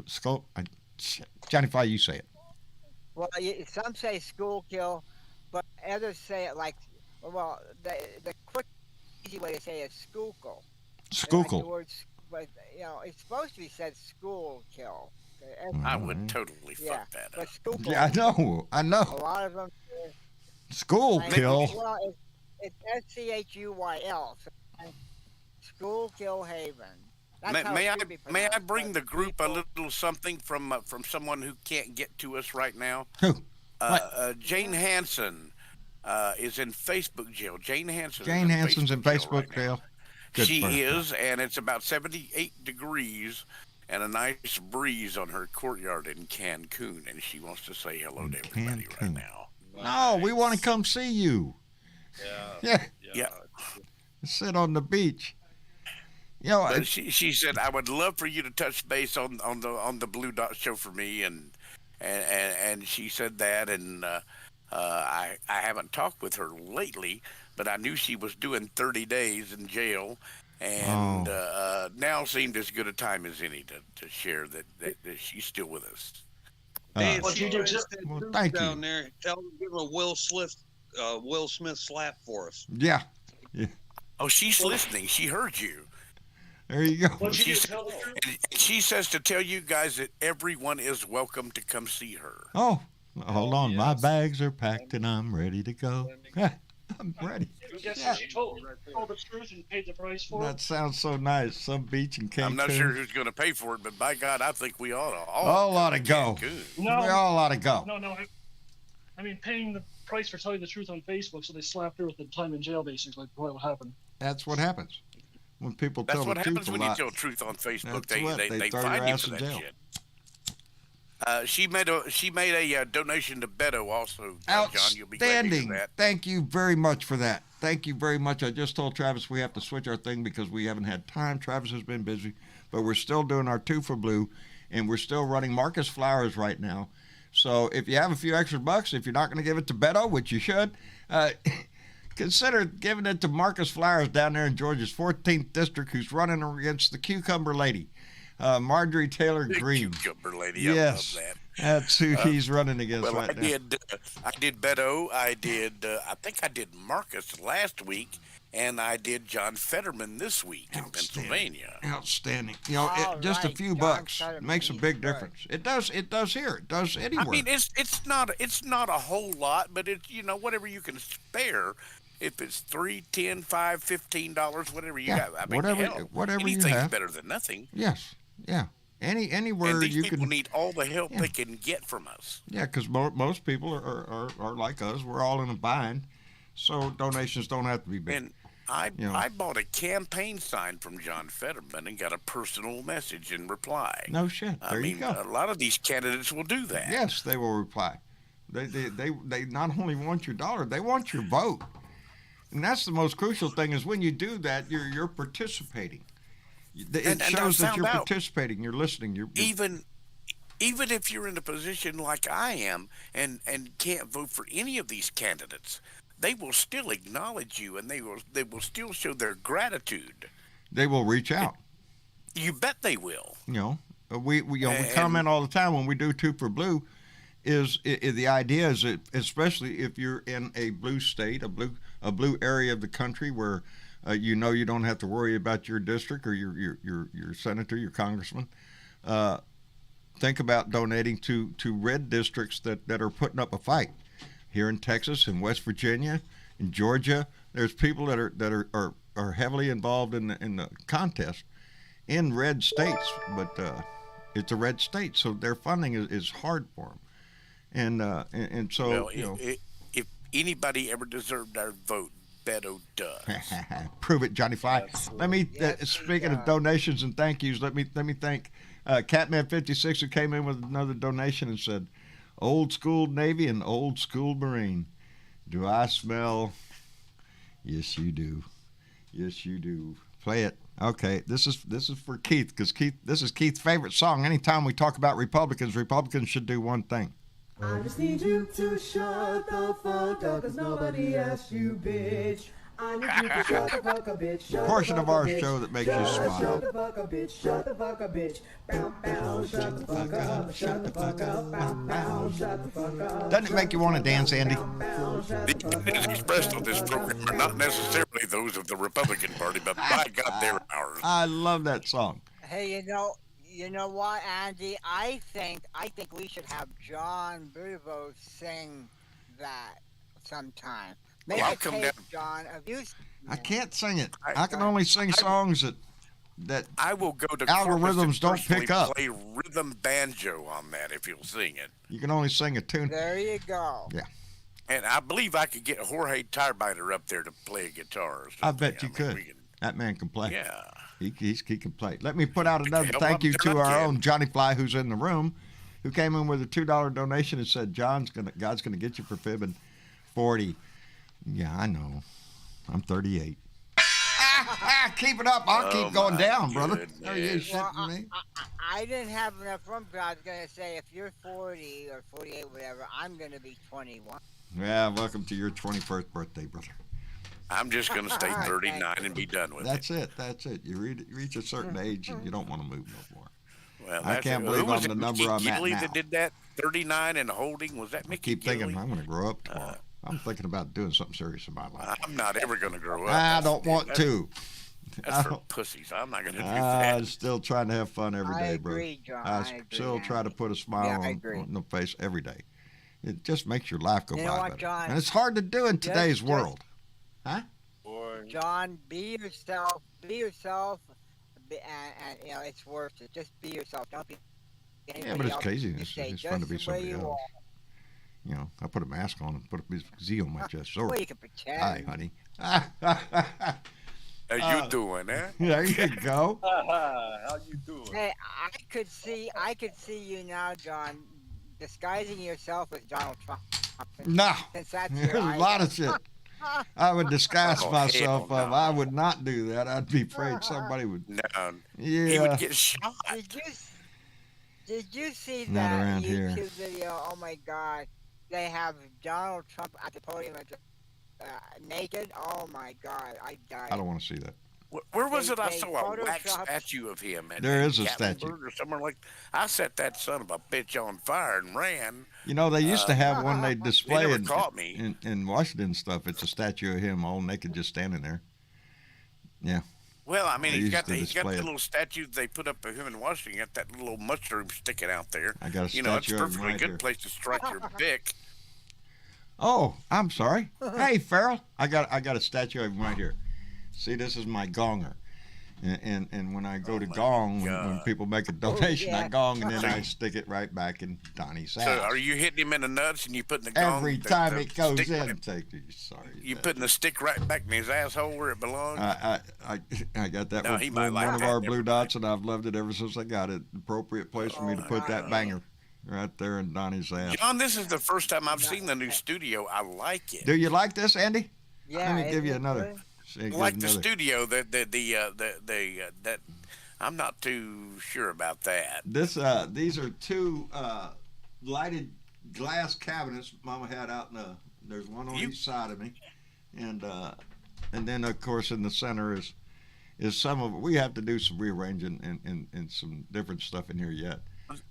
Shit. Johnny Fly, you say it. well, some say Schuylkill, but others say it like, well, the quick, easy way to say it is Schuylkill. They like the Schuylkill. word, but you know, it's supposed to be said school kill. I Alright. would totally Yeah, fuck that but up. Schuylkill. Yeah, I A know. lot of them. Schuylkill. Well, it's SCHUYL. So Schuylkill Haven. That's how it May I should be may I pronounced, bring but the group a people- little something from someone who can't get to us right now? Who? Jane Hansen is in Facebook jail. Jane Hansen. Jane Hansen's in jail Facebook right now. jail. Good She for her. is, and it's about 78 degrees and a nice breeze on her courtyard in Cancun, and she wants to say hello In to everybody Cancun. right now. No, we want to come see you. Yeah. Yeah, Yeah. sit on the beach. You know, But she said, I would love for you to touch base on the Blue Dot show for me, and she said that, and I haven't talked with her lately, but I knew she was doing 30 days in jail, and now seemed as good a time as any to share that she's still with us. Hey, if Well, she you gets just- that well, dude thank you. down there, tell her to give her a Will Smith slap for us. yeah, Oh, she's listening. She heard you. there you go. What you She do, said- tell the truth. And she says to tell you guys that everyone is welcome to come see her. Oh, hold on. My yes. bags are packed and I'm ready to go. I'm ready. Guess Yeah. she told the truth and paid the price for That it. sounds so nice. Some beach in Cancun. I'm not sure who's going to pay for it, but by God, I think we ought to All ought to go. Cancun. No. We all ought to go. No. I mean, paying the price for telling the truth on Facebook, so they slapped her with the time in jail, basically. What would happen? That's what happens when people That's tell what the truth happens a when you lot. tell truth on Facebook. That's what, they They throw find your you ass for in that jail. shit. She made a donation to Beto also. John, you'll be glad to hear Outstanding. that. Thank you very much for that. Thank you very much. I just told Travis we have to switch our thing because we haven't had time. Travis has been busy, but we're still doing our 2 for Blue, and we're still running Marcus Flowers right now. So if you have a few extra bucks, if you're not going to give it to Beto, which you should, consider giving it to Marcus Flowers down there in Georgia's 14th district, who's running against the Cucumber Lady, Marjorie Taylor Big Greene. cucumber lady. Yes. I love that. That's who he's running against Well, right now. I did Beto. I think I did Marcus last week, and I did John Fetterman this week in Pennsylvania. Outstanding. You know, All just a right, few John bucks Fetterman, makes a he's big good. difference. It does. It does here. It does anywhere. I mean, it's not a whole lot, but it's whatever you can spare. If it's $3, $10, $5, $15, whatever you Yeah, got. I mean, hell, whatever you anything's have. better than nothing. Yes. Yeah. Anywhere And these you people can. need all the help Yeah. they can get from us. Yeah, because most people are like us. We're all in a bind, so donations don't have to be big. And I You know. I bought a campaign sign from John Fetterman and got a personal message in reply. No shit. I There mean, you go. a lot of these candidates will do that. Yes, they will reply. They not only want your dollar, they want your vote. And that's the most crucial thing is when you do that, you're participating. It And I shows that found you're out- participating. You're listening. You're Even if you're in a position like I am and can't vote for any of these candidates, they will still acknowledge you and they will still show their gratitude. they will reach out. You bet they will. You know, we And- comment all the time when we do Two for Blue. The idea is that especially if you're in a blue state, a blue area of the country where you don't have to worry about your district or your senator, your congressman. Think about donating to red districts that are putting up a fight. Here in Texas, in West Virginia, in Georgia, there's people that are heavily involved in the contest in red states, but it's a red state, so their funding is hard for them. And so Well, if anybody ever deserved our vote, Beto does. prove it, Johnny Fly. Let me Yes, speaking he of donations and thank yous. Let me thank Catman56 who came in with another donation and said, "Old school Navy and old school Marine. Do I smell? Yes, you do. Yes, you do. Play it." Okay, this is for Keith because this is Keith's favorite song. Anytime we talk about Republicans should do one thing. I just need you to shut the fuck up, cause nobody asked you, bitch. I need you to shut the fuck up, bitch. Shut Portion the of fuck our up, bitch. show that makes you smile. Shut the fuck up, bitch. Shut the fuck up, bitch. Bow, bow, shut the fuck up. Shut the fuck up. Bow, bow, shut the fuck up. Doesn't it make you want to dance, Andy? The opinions expressed on this program are not necessarily those of the Republican Party, but by God, they're ours. I love that song. Hey, you know what, Andy? I think we should have John Bruvo sing that sometime. Make Well, I'll a come tape, down. John, of you. I can't sing it. I can only sing songs that I will go to Algorithms Corpus and don't personally pick up. play rhythm banjo on that if you'll sing it. you can only sing a tune. There you go. Yeah, And I believe I could get Jorge Tarbiter up there to play a guitar. Or I something. bet you mean, could. we can- That man can play. yeah. He can play. Let me put out another Hell, thank you I'm to our kid. own Johnny Fly, who's in the room, who came in with a $2 donation and said, God's gonna get you for fibbing 40. Yeah, I know. I'm 38. Keep it up. I'll keep going my down, brother. goodness. Are you shitting Well, me? I didn't have enough room, but I was gonna say if you're 40 or 48, whatever, I'm gonna be 21. Yeah, welcome to your 21st birthday, brother. I'm just going to stay Thank 39 and be done with That's it. That's it. You reach a certain age and you don't want to move no more. it. Well, I that's can't it. believe Who was I'm it, the number Mickey I'm at Gilly now. that did that 39 and holding? Was that I Mickey keep thinking Gilly? I'm going to grow up tomorrow. I'm thinking about doing something serious in my life. I'm not ever going to grow up. I That's- don't want that's- to. That's I for don't- pussies. I'm not going to do I'm that. still trying to have fun every I day, agree, bro. John. I I agree, still try to Andy. put a smile Yeah, I on, agree. on the face every day. It just makes your life go You know by what, better. John? And it's hard to do in today's just- world. John, be yourself. Be yourself. And you know it's worth it. Just be yourself. Don't be. Yeah, but it's else. crazy. Just stay It's fun to just be the way somebody you else. are. You know, I put a mask on and put a Z on my chest. Sorry. Well, you can pretend. Hi, honey. How you doing, eh? There you go. How you doing? Hey, I could see you now, John, disguising yourself as Donald Trump. No. Since that's There's your a lot of shit. I would disguise Oh, myself. hell no. I would not do that. I'd be afraid somebody would. No, Yeah. he would get shot. Did you see Not that around YouTube here. video? Oh my God, they have Donald Trump at the podium naked. Oh my God, I died. I don't want to see that. Where was They- it? I they saw a wax photoshopped- statue of him. There is a Gatlinburg statue. or somewhere like. I set that son of a bitch on fire and ran. You know, they used to have one they display never in, caught me. in Washington and stuff. It's a statue of him all naked just standing there. Yeah. Well, I mean, They he's used got to the display it. little statue they put up of him in Washington. Got that little mushroom sticking out there. I got a You know, it's a statue of him perfectly right good here. place to strike your bick. Oh, I'm sorry. Hey, Farrell, I got a statue of him right here. See, this is my gonger. And when I go to my gong, when God. people make a donation, I yeah. gong, and then I stick it right back in Donnie's house. So, are you hitting him in the nuts and you putting the gong? Every the- time the it goes stick in, right- take you. Sorry. You putting the stick right back in his asshole where it belongs? I got that No, with he might like one of that, our blue never dots, and I've loved it ever since I got it. Appropriate place for me to put that banger right there in Donnie's ass. John, this is the first time I've seen the new studio. I like it. Do you like this, Andy? Yeah. Let me give you isn't it another. good? See, I give like the another. studio. That I'm not too sure about that. These are two lighted glass cabinets Mama had out in the. There's one on each side of me, and then of course in the center is some of. We have to do some rearranging and some different stuff in here yet.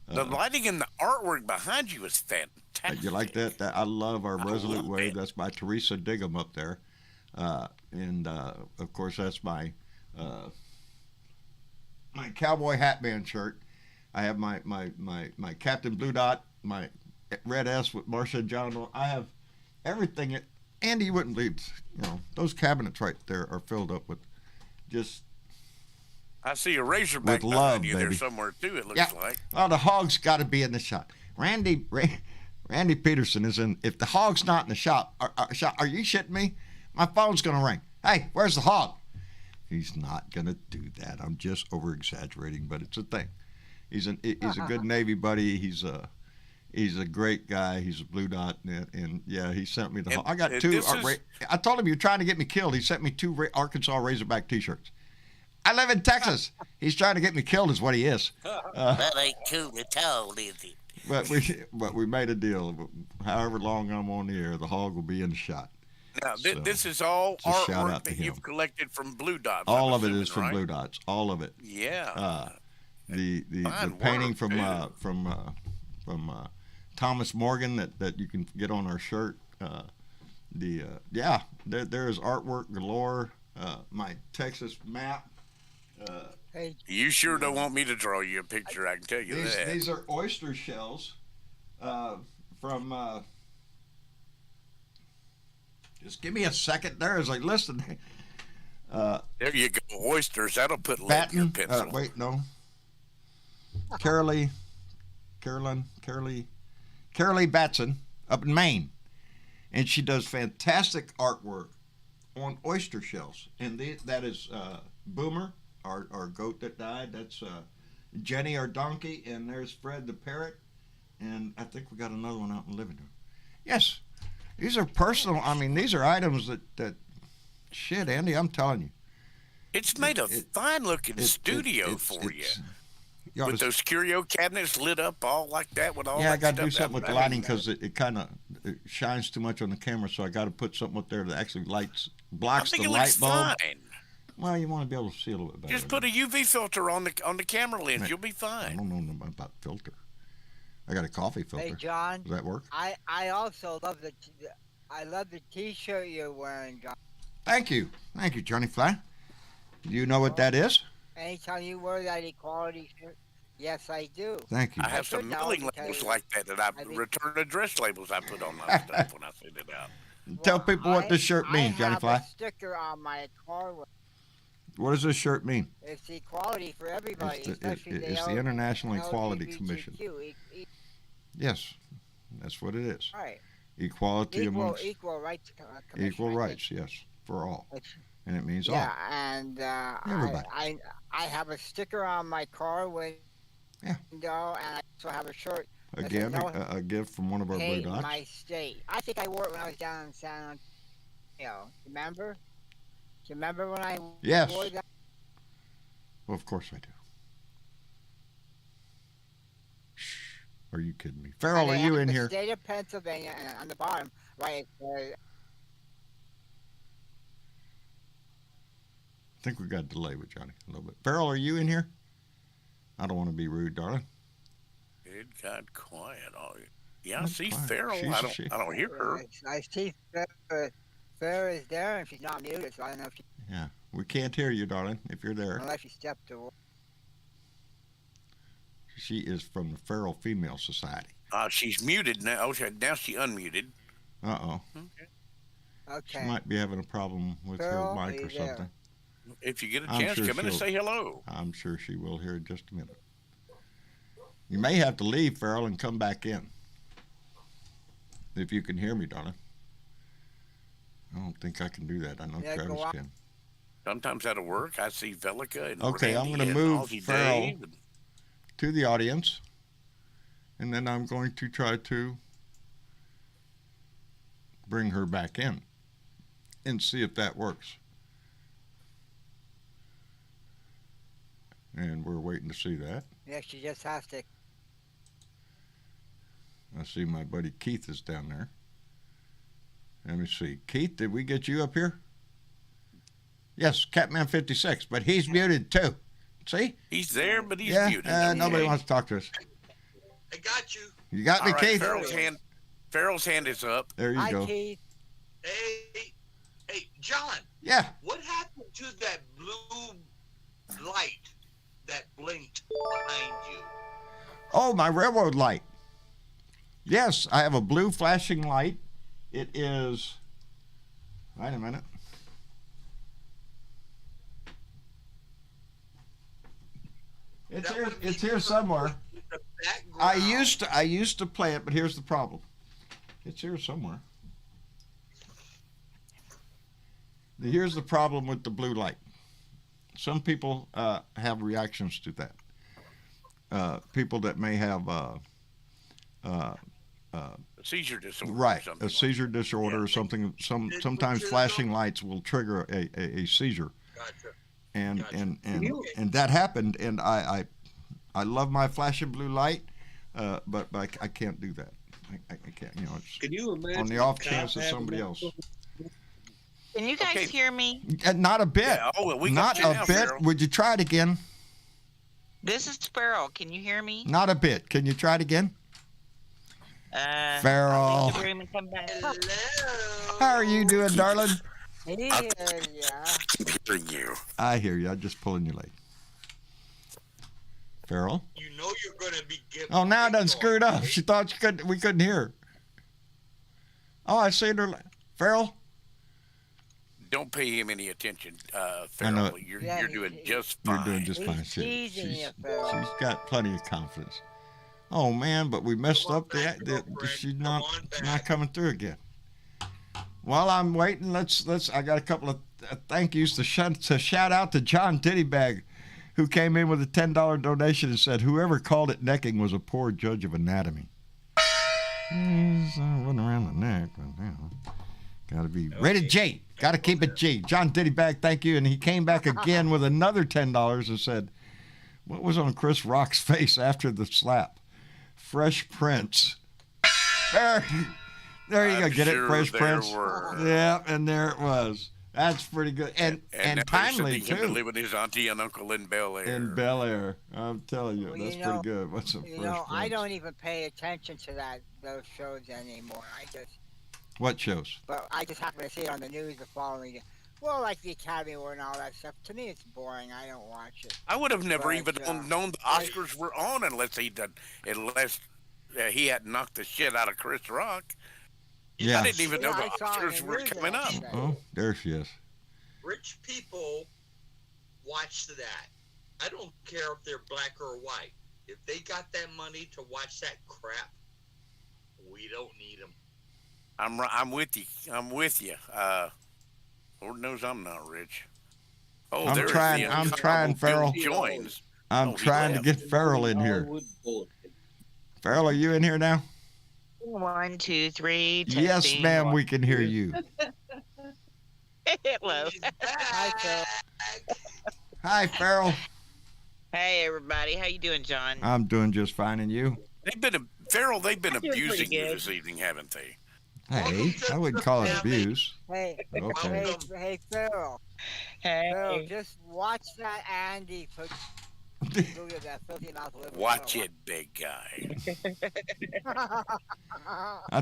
The lighting and the artwork behind you is fantastic. You like that? I love our I Resolute love Wave. it. That's by Teresa Diggum up there, and of course that's my cowboy hat band shirt. I have my Captain Blue Dot, my red S with Marsha and John. I have everything. Andy, you wouldn't believe. Those cabinets right there are filled up with just. I see a razorback With behind love, you there baby. somewhere too. It looks Yeah. like. Oh, the hog's got to be in the shot. Randy Peterson is in. If the hog's not in the shop, are you shitting me? My phone's gonna ring. Hey, where's the hog? He's not gonna do that. I'm just over exaggerating, but it's a thing. He's a good Navy buddy. He's a great guy. He's a blue dot, and yeah, he sent me the hog. I got two. this is- I told him you're trying to get me killed. He sent me two Arkansas Razorback T-shirts. I live in Texas. He's trying to get me killed, is what he is. That ain't cool at all, is it? But we made a deal. However long I'm on the air, the hog will be in the shot. Now, So, this is all just shout artwork out to that him. you've collected from Blue Dots. All I'm of it is assuming, from right? Blue Dots. All of it. Yeah. The Fine painting work, from Thomas Morgan that you can get on our shirt. There is artwork galore. My Texas map. Hey, You sure don't want me to draw you a picture, I can tell you that. These are oyster shells from. Just give me a second. There is listen. There you go, oysters. That'll put lead in your Batten. pencil. Wait, no. Carolee Batson up in Maine, and she does fantastic artwork on oyster shells. And that is Boomer, our goat that died. That's Jenny, our donkey, and there's Fred the parrot. And I think we got another one out in the living room. Yes, these are personal. I mean, these are items that shit, Andy, I'm telling you. It's made a fine-looking studio for you. With those curio cabinets lit up all like that with all Yeah, that I got to do stuff. something with the lighting because it kind of shines too much on the camera, so I got to put something up there that actually blocks I think the it light looks bulb. fine. Well, you want to be able to see a little bit better. Just put a UV filter on the camera lens. Man, You'll be I fine. don't know nothing about filter. I got a coffee filter. hey, John. Does that work? I also love the T-shirt you're wearing, John. Thank you, Johnny Fly. Do you know what that is? Anytime you wear that equality shirt, yes, I do. Thank you. I have should some know mailing because labels like that I think- return address labels I put on my stuff when I send it out. Tell people what this shirt means, Johnny I Fly. have a sticker on my car. What does this shirt mean? It's equality for everybody, It's especially the L- International Equality Commission. LGBTQ. Yes, that's what it is. Right. Equality amongst Equal rights commission. equal I think. rights. Yes, for all, It's- and it means Yeah, all. and Everybody. I have a sticker on my car window, Yeah. and I also have a shirt. Again, no- a gift from one of our blue Hate dots. my state. I think I wore it when I was down in San Antonio. Remember? Do you remember when I Yes. wore that? Well, of course I do. Shh. Are you kidding me? Farrell, are And you the in here? State of Pennsylvania, and on the bottom, right? I think we got a delay with Johnny a little bit. Farrell, are you in here? I don't want to be rude, darling. It got quiet. Yeah, I That's see fine. Farrell. She's- I don't hear her. I see Farrah is there, and she's not muted, so I don't know if she. Yeah. We can't hear you, darling, if you're there. Unless you stepped away. She is from the Feral Female Society. She's muted now. Okay, now she unmuted. Uh-oh. Okay. She might be having a problem with Feral, her are mic you or something. If you get a I'm chance, sure come in and she'll- say hello. I'm sure she will here in just a minute. You may have to leave, Feral, and come back in. If you can hear me, darling. I don't think I can do that. I know Yeah, go Travis on. can. Sometimes that'll work. I see Velica and Okay, I'm Randy gonna and move Aussie Farrell. Dave and- To the audience. And then I'm going to try to bring her back in and see if that works. And we're waiting to see that. Yeah, she just has to. I see my buddy Keith is down there. Let me see. Keith, did we get you up here? Yes, Catman 56, but he's muted too. See? He's there, but he's Yeah, muted. nobody Okay. wants to talk to us. I got you. You got me, All right, Keith? Farrell's hand is up. There you Hi, go. Keith. Hey, John. Yeah. What happened to that blue light that blinked behind you? Oh, my railroad light. Yes, I have a blue flashing light. It is. Wait a minute. It's here somewhere. The background. I used to play it, but here's the problem. It's here somewhere. Here's the problem with the blue light. Some people have reactions to that. People that may have A seizure disorder. Or right something a seizure disorder or something. Sometimes flashing lights will trigger a seizure. Gotcha. And Gotcha. and that happened, and I love my flashing blue light, but I can't do that. I can't. You know, it's Can you imagine on the off a chance cop that somebody having else. Can you guys Okay. hear me? Not a bit. Yeah, oh, well, we Not got you a now, bit. Farrell. Would you try it again? This is Sparrow. Can you hear me? Not a bit. Can you try it again? Farrell. Farrell. Leave the room and come back. Hello. How are you doing, darling? He hears ya. Hearing you. I hear you. I'm just pulling your leg. Farrell? You know you're gonna be giving. Oh, now I done big screwed on, up. right? She thought we couldn't hear her. Oh, I seen her. Farrell? Don't pay him any attention, I know Farrell. it. You're Yeah, doing just You're fine. doing just He's fine. teasing you, Farrell. She's got plenty of confidence. Oh man, but we messed Come on up. back, girlfriend. She's Come not. on She's back. not coming through again. While I'm waiting, let's. I got a couple of thank yous to shout out to John Tittybag, who came in with a $10 donation and said whoever called it necking was a poor judge of anatomy. Wasn't around the neck, but you know, gotta be rated G. Gotta keep it G. John Tittybag, thank you, and he came back again with another $10 and said, "What was on Chris Rock's face after the slap? Fresh Prince." There you go. I'm Get sure it, Fresh there Prince. were. Yeah, and there it was. That's pretty good, and And timely to too. live with his auntie and uncle in Bel Air. In Bel Air, I'm telling you, Well, that's you know- pretty good. What's up, You Fresh know, I Prince? don't even pay attention to those shows anymore. What shows? But I just happen to see it on the news the following day. Well, like the Academy Award and all that stuff. To me, it's boring. I don't watch it. I would have never But, even known the Oscars were on unless he hadn't knocked the shit out of Chris Rock. Yeah. I didn't even know Yeah, the I saw it in Oscars the were news coming up. last night. Oh, there she is. Rich people watch that. I don't care if they're black or white. If they got that money to watch that crap, we don't need them. I'm with you. I'm with you. Lord knows I'm not rich. Oh, I'm there's trying- the I'm Honorable trying, Bill Farrell. Joins. I'm Oh, he trying to left. get Farrell in here. Farrell, are you in here now? 1, 2, 3. Yes, testing. ma'am. We can hear you. Hello. He's Hi, Phil. back. Hi, Farrell. Hey, everybody. How you doing, John? I'm doing just fine, and you? They've been doing pretty abusing you good. this evening, haven't they? Hey, I wouldn't call it abuse. Hey, Okay. hey, Phil. Phil, Hey. just watch that Andy put look at that filthy mouth liver. Watch it, big guy. I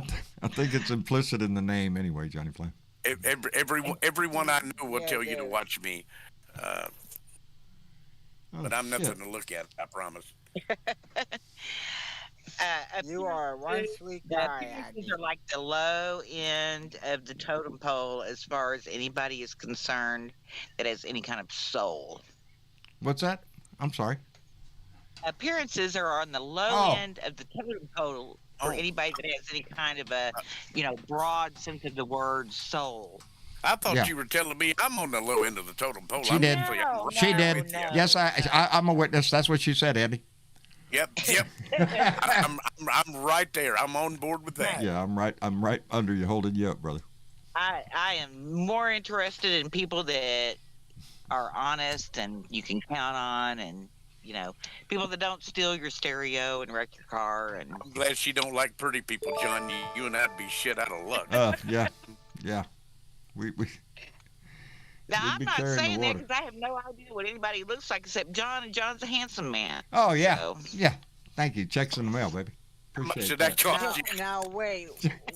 think it's implicit in the name anyway, Johnny Flynn. Everyone I know will Yeah, tell you to dude. watch me. But I'm shit. nothing to look at. I promise. You are one sweet The guy, appearances Andy. are like the low end of the totem pole as far as anybody is concerned that has any kind of soul. What's that? I'm sorry. Appearances are on the low Oh. end of the totem pole for Oh. anybody that has any kind of a, broad sense of the word soul. I thought Yeah. you were telling me I'm on the low end of the totem pole. She I'm did. usually- I'm No, right She there did. with you. no. Yes, I'm a witness. That's what she said, Andy. Yep. I'm right there. I'm on board with that. Yeah, I'm right under you, holding you up, brother. I am more interested in people that are honest and you can count on, and people that don't steal your stereo and wreck your car. And I'm glad she don't like pretty people, John. You and I'd be shit out of luck. Yeah. We now We'd I'm be not carrying the saying that water. because I have no idea what anybody looks like except John, and John's a handsome man. Oh yeah, So, yeah. Thank you. Checks in the mail, baby. How much Appreciate did that that. cost you? Now wait,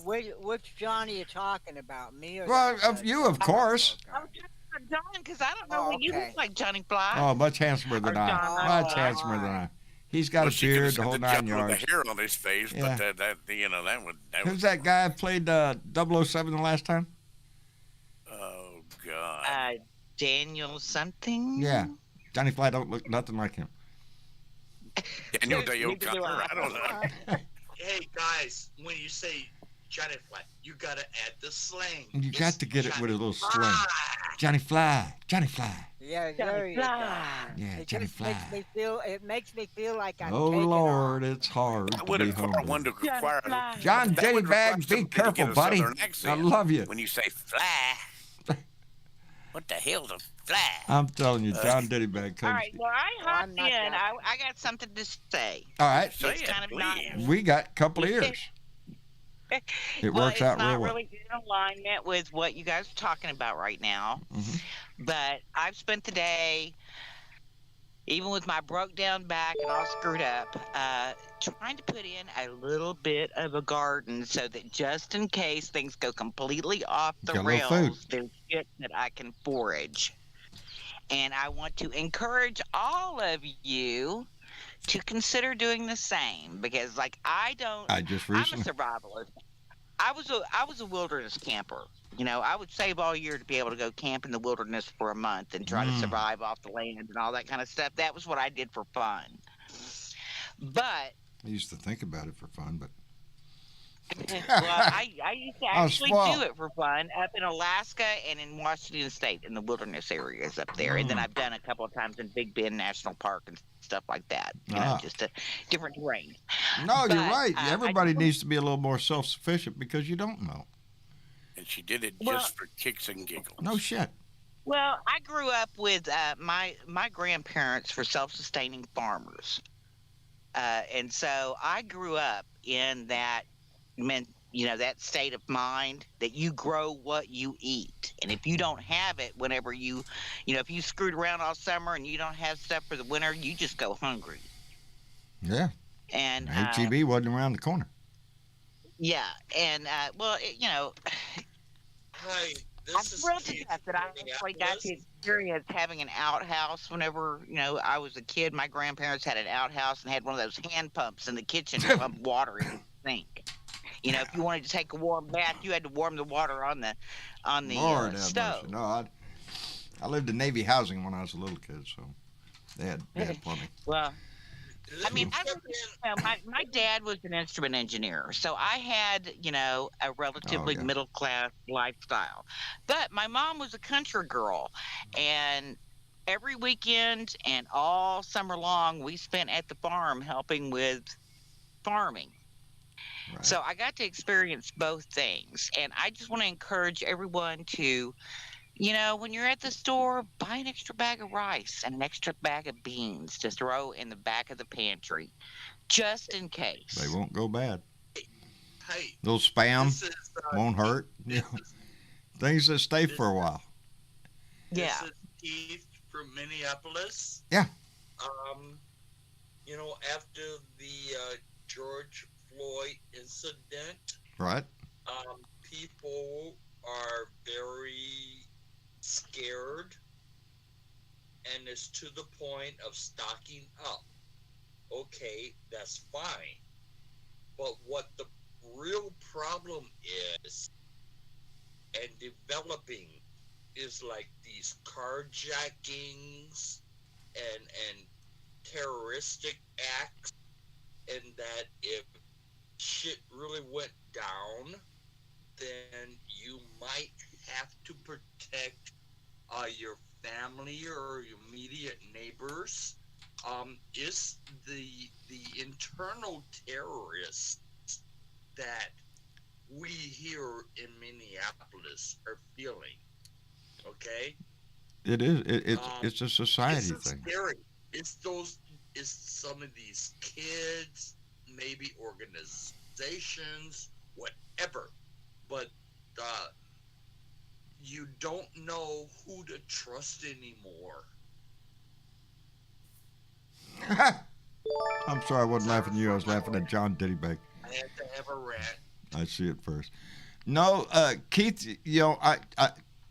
which Johnny you talking about? Me or Well, the- of you, of course. I'm talking about John because I don't know Oh, what you okay. look like, Johnny Fly. Oh, much handsomer than Or I. John, Much oh, handsomer than I. He's got Well, a she could've beard, said the whole the 9 devil with yards. the hair on his face, Yeah. but that would. Who's that guy who played 007 the last time? Oh God. Daniel something. Yeah. Johnny Fly don't look nothing like him. Daniel Day Neither do O'Connor. I. I don't know. Hey guys, when you say Johnny Fly, you gotta add the slang. You got to get it with a little slang. Fly. Johnny Fly. Johnny Fly. Yeah, there Johnny you go. Fly. Yeah, It Johnny just Fly. makes me feel like I'm Oh taking Lord, off. it's hard I to would be have humble. one to require. John that would require Jellybags, be somebody to careful, get a buddy. southern I accent. love you. When you say fly, what the hell's a fly? I'm telling you, John Diddybag All comes. right, well, I hopped I'm not in. that- I got something to say. All right, Say It's it, kind of not. please. we got a couple of ears. It Well, works it's out not real well. really in alignment with what you guys are talking about right now. Mhm. But I've spent the day, even with my broke down back and all screwed up, trying to put in a little bit of a garden so that just in case things go completely off the Got a little rails, there's shit that I can forage. And I want to encourage all of you to consider doing the same because, like, I just I'm a recently. survivalist. I was a wilderness camper. I would save all year to be able to go camp in the wilderness for a month and try to survive off the land and all that kind of stuff. That was what I did for fun. But I used to think about it for fun, but well, I used to I was actually spoiled. do it for fun up in Alaska and in Washington State in the wilderness areas up there. And then I've done a couple of times in Big Bend National Park and stuff like that. Just a different terrain. no, you're But, right. I Everybody just- needs to be a little more self-sufficient because you don't know. And she did it Well- just for kicks and giggles. No shit. Well, I grew up with my grandparents were self-sustaining farmers, and so I grew up in that that state of mind that you grow what you eat, and if you don't have it, whenever if you screwed around all summer and you don't have stuff for the winter, you just go hungry. Yeah. And HEB wasn't around the corner. yeah, and Hi, I'm this is thrilled to Keith death that I from actually got to Minneapolis. experience having an outhouse whenever, I was a kid. My grandparents had an outhouse and had one of those hand pumps in the kitchen to pump water in the sink. If you wanted to take a warm bath, you had to warm the water on the Lord have stove. mercy. No, I lived in Navy housing when I was a little kid, so they had plumbing. Well, I mean, Let me step in. my dad was an instrument engineer, so I had, a relatively yeah. middle class lifestyle. But my mom was a country girl, and every weekend and all summer long, we spent at the farm helping with farming. Right. So I got to experience both things, and I just want to encourage everyone to, when you're at the store, buy an extra bag of rice and an extra bag of beans to throw in the back of the pantry, just in case. They won't go bad. Hey, Little spam this is won't hurt. This is, Things that stay for a while. Yeah. This is Keith from Minneapolis. Yeah. After the George Floyd incident, Right. people are very scared, and it's to the point of stocking up. Okay, that's fine. But what the real problem is, and developing, is like these carjackings and terroristic acts, and that if shit really went down, then you might have to protect your family or your immediate neighbors. Is the internal terrorists that we here in Minneapolis are feeling. Okay? It is. It's a society It's thing. scary. It's some of these kids, maybe organizations, whatever. But you don't know who to trust anymore. I'm sorry, I wasn't laughing at you. I was laughing at John Diddybag. I had to have a rant. I see it first. No, Keith,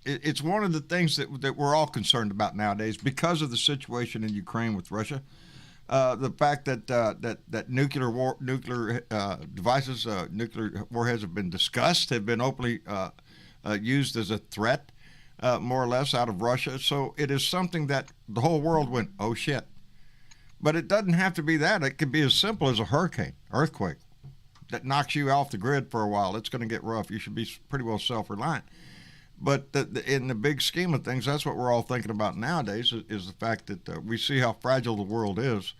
it's one of the things that we're all concerned about nowadays because of the situation in Ukraine with Russia. The fact that nuclear devices, nuclear warheads have been discussed, have been openly used as a threat, more or less, out of Russia. So it is something that the whole world went, oh shit. But it doesn't have to be that. It could be as simple as a hurricane, earthquake, that knocks you off the grid for a while. It's going to get rough. You should be pretty well self-reliant. But in the big scheme of things, that's what we're all thinking about nowadays is the fact that we see how fragile the world is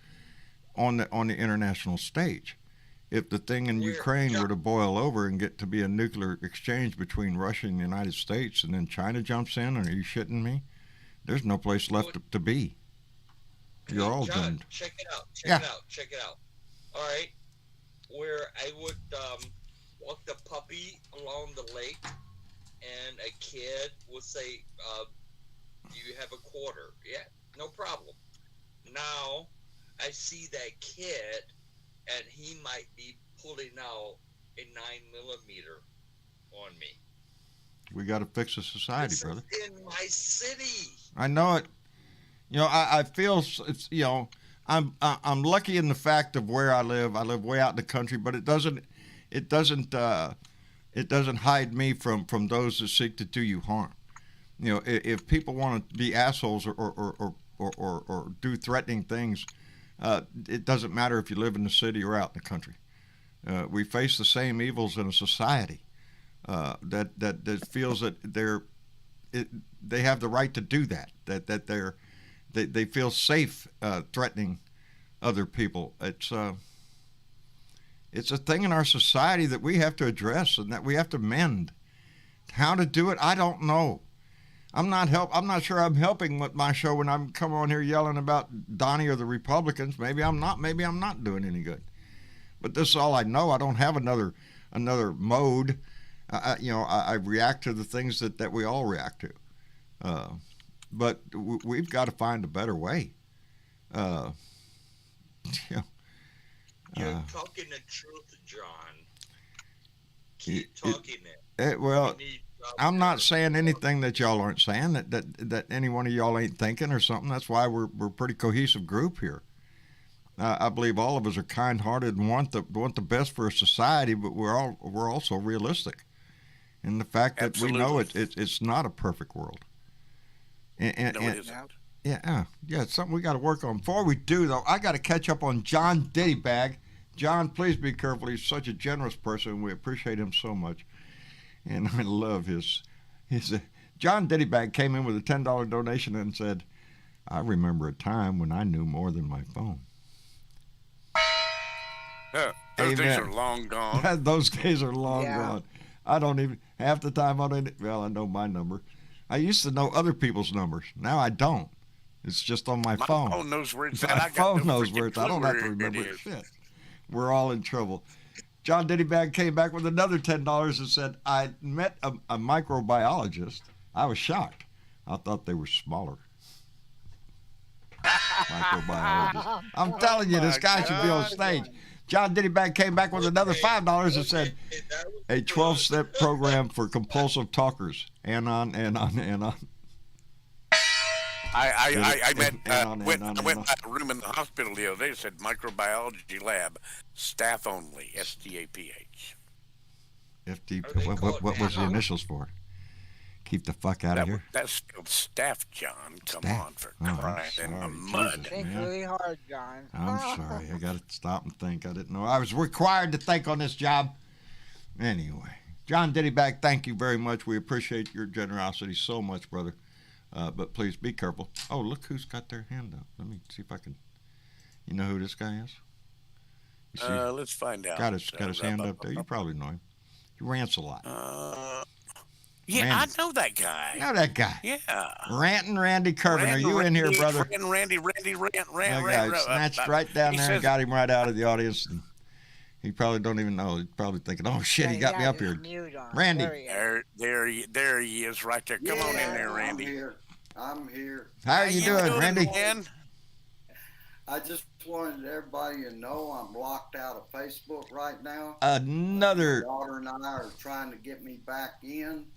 on the international stage. If the thing in Ukraine were to boil over and get to be a nuclear exchange between Russia and the United States, and then China jumps in, are you shitting me? There's no place left to be. You're all John, doomed. check it out. Yeah. Check it out. All right. Where I would walk the puppy along the lake, and a kid would say, do you have a quarter? Yeah, no problem. Now, I see that kid, and he might be pulling out a 9mm on me. We got to fix the society, This brother. is in my city. I know it. I feel it's I'm lucky in the fact of where I live. I live way out in the country, but it doesn't hide me from those that seek to do you harm. If people want to be assholes or do threatening things, it doesn't matter if you live in the city or out in the country. We face the same evils in a society that feels that they have the right to do that. That they feel safe threatening other people. It's a thing in our society that we have to address and that we have to mend. How to do it, I don't know. I'm not sure I'm helping with my show when I'm coming on here yelling about Donnie or the Republicans. Maybe I'm not doing any good. But this is all I know. I don't have another mode. I react to the things that we all react to. But we've got to find a better way. You're talking the truth, John. Keep talking it. Well, I'm not saying anything that y'all aren't saying, that any one of y'all ain't thinking or something. That's why we're a pretty cohesive group here. I believe all of us are kind-hearted and want the best for society, but we're also realistic in the fact that we know it's not a perfect world. And it isn't. Yeah, it's something we got to work on. Before we do, though, I got to catch up on John Diddybag. John, please be careful. He's such a generous person. We appreciate him so much. And I love his John Diddybag came in with a $10 donation and said, I remember a time when I knew more than my phone. Those days are long gone. Those days are long gone. I don't even, half the time I know my number. I used to know other people's numbers. Now I don't. It's just on my phone. My phone knows where it's at. My phone knows where it's at. I don't have to remember it. Shit. We're all in trouble. John Diddybag came back with another $10 and said, I met a microbiologist. I was shocked. I thought they were smaller. Microbiologist. I'm telling you, this guy should be on stage. John Diddyback came back with another $5 and said, a 12-step program for compulsive talkers. And on. I went to a room in the hospital the other day. It said microbiology lab, staff only, STAPH. What was the initials for? Keep the fuck out of here. That's spelled staff, John. Come on, for I'm crying in the sorry. mud. Jesus, Think man. really hard, John. I'm sorry. I got to stop and think. I didn't know. I was required to think on this job. Anyway, John Diddyback, thank you very much. We appreciate your generosity so much, brother. But please be careful. Oh, look who's got their hand up. Let me see if I can. You know who this guy is? You see? Let's find out. Got his hand up there. You probably know him. He rants a lot. Yeah, Randy. I know that guy. You know that guy. Yeah. Ranting Randy Kervin. Are you in here, brother? Randy, Rant. Snatched right down there and got him right out of the audience. And he probably don't even know. He's probably thinking, "Oh shit, he got me up here." Randy. There he is, right there. Come on in there, Randy. I'm here. How are you doing, Randy? Man? I just wanted everybody to know I'm blocked out of Facebook right now. Another. My daughter and I are trying to get me back in.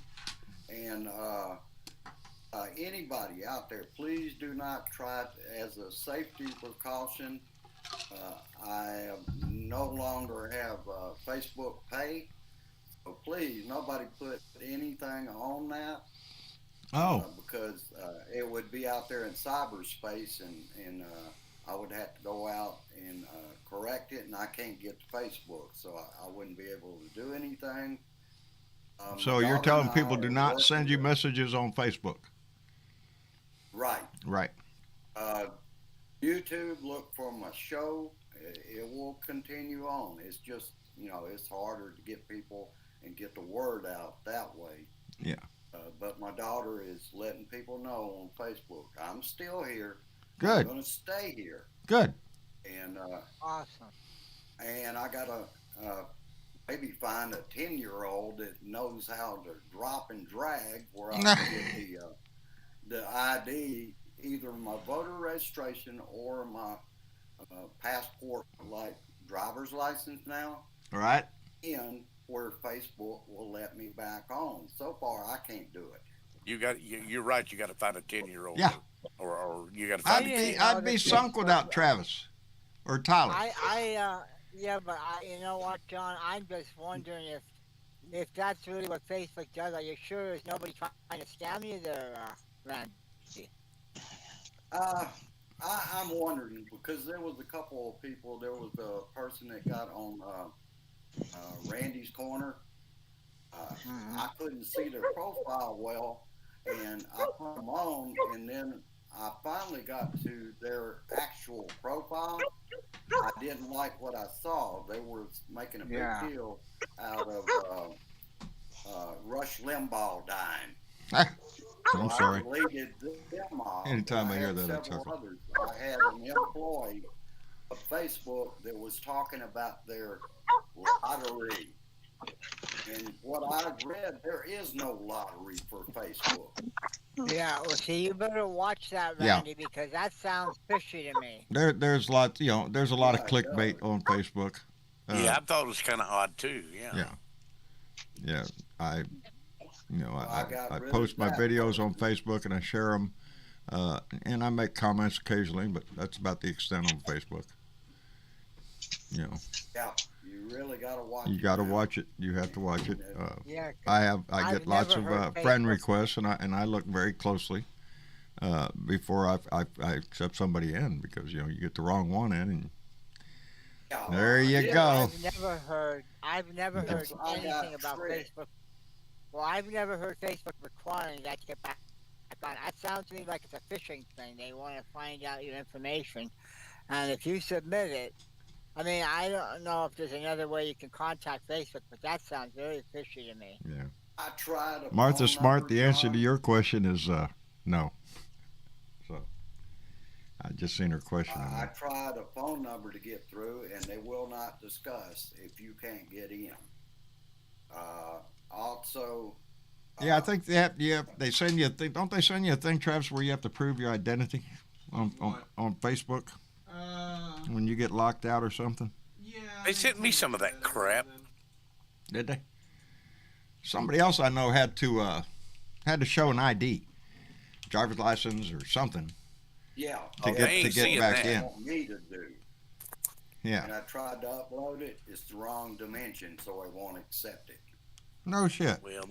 And anybody out there, please do not try as a safety precaution. I no longer have Facebook Pay, so please, nobody put anything on that. Because it would be out there in cyberspace, and I would have to go out and correct it, and I can't get to Facebook, so I wouldn't be able to do anything. So you're telling people do not send you messages on Facebook? Right. Right. YouTube, look for my show. It will continue on. It's just, it's harder to get people and get the word out that way. Yeah. But my daughter is letting people know on Facebook. I'm still here. Good. I'm going to stay here. Good. And awesome. And I got to maybe find a 10-year-old that knows how to drop and drag where I can get the ID, either my voter registration or my passport, like driver's license now. All right. In where Facebook will let me back on. So far, I can't do it. You're right. You got to find a 10-year-old. Yeah. Or you got to find I'd be sunk without Travis or Tyler. Yeah, but you know what, John? I'm just wondering if that's really what Facebook does. Are you sure there's nobody trying to scam you there, Randy? I'm wondering because there was a couple of people. There was a person that got on Randy's Corner. I couldn't see their profile well, and I put them on, and then I finally got to their actual profile. I didn't like what I saw. They were making a big deal out of Rush Limbaugh dying. I'm sorry. I deleted them off. Anytime I hear that, I chuckle. Others. I had an employee of Facebook that was talking about their lottery. And what I've read, there is no lottery for Facebook. Yeah, well, see, you better watch that, Randy, because that sounds fishy to me. There's lots, there's a lot of clickbait on Facebook. Yeah, I thought it was kind of odd too. Yeah. I post my videos on Facebook and I share them, and I make comments occasionally, but that's about the extent on Facebook. Yeah, you really gotta watch. You gotta watch it. You have to watch it. I get lots of friend requests, and I look very closely before I accept somebody in, because you get the wrong one in, and there you go. I've never heard anything about Facebook. Well, I've never heard Facebook requiring that to get back on. That sounds to me like it's a phishing thing. They want to find out your information, and if you submit it, I mean, I don't know if there's another way you can contact Facebook, but that sounds very fishy to me. Yeah. I tried. Martha Smart, the answer to your question is no. So I just seen her question. I tried a phone number to get through, and they will not discuss if you can't get in. Also. Yeah, I think they have. Yeah, they send you a thing. Don't they send you a thing, Travis, where you have to prove your identity on Facebook? When you get locked out or something? Yeah, They sent me some of that crap. Did they? Somebody else I know had to show an ID, driver's license or something. Yeah. To get back in. Want me to do. Yeah. And I tried to upload it. It's the wrong dimension, so I won't accept it. No shit. Well,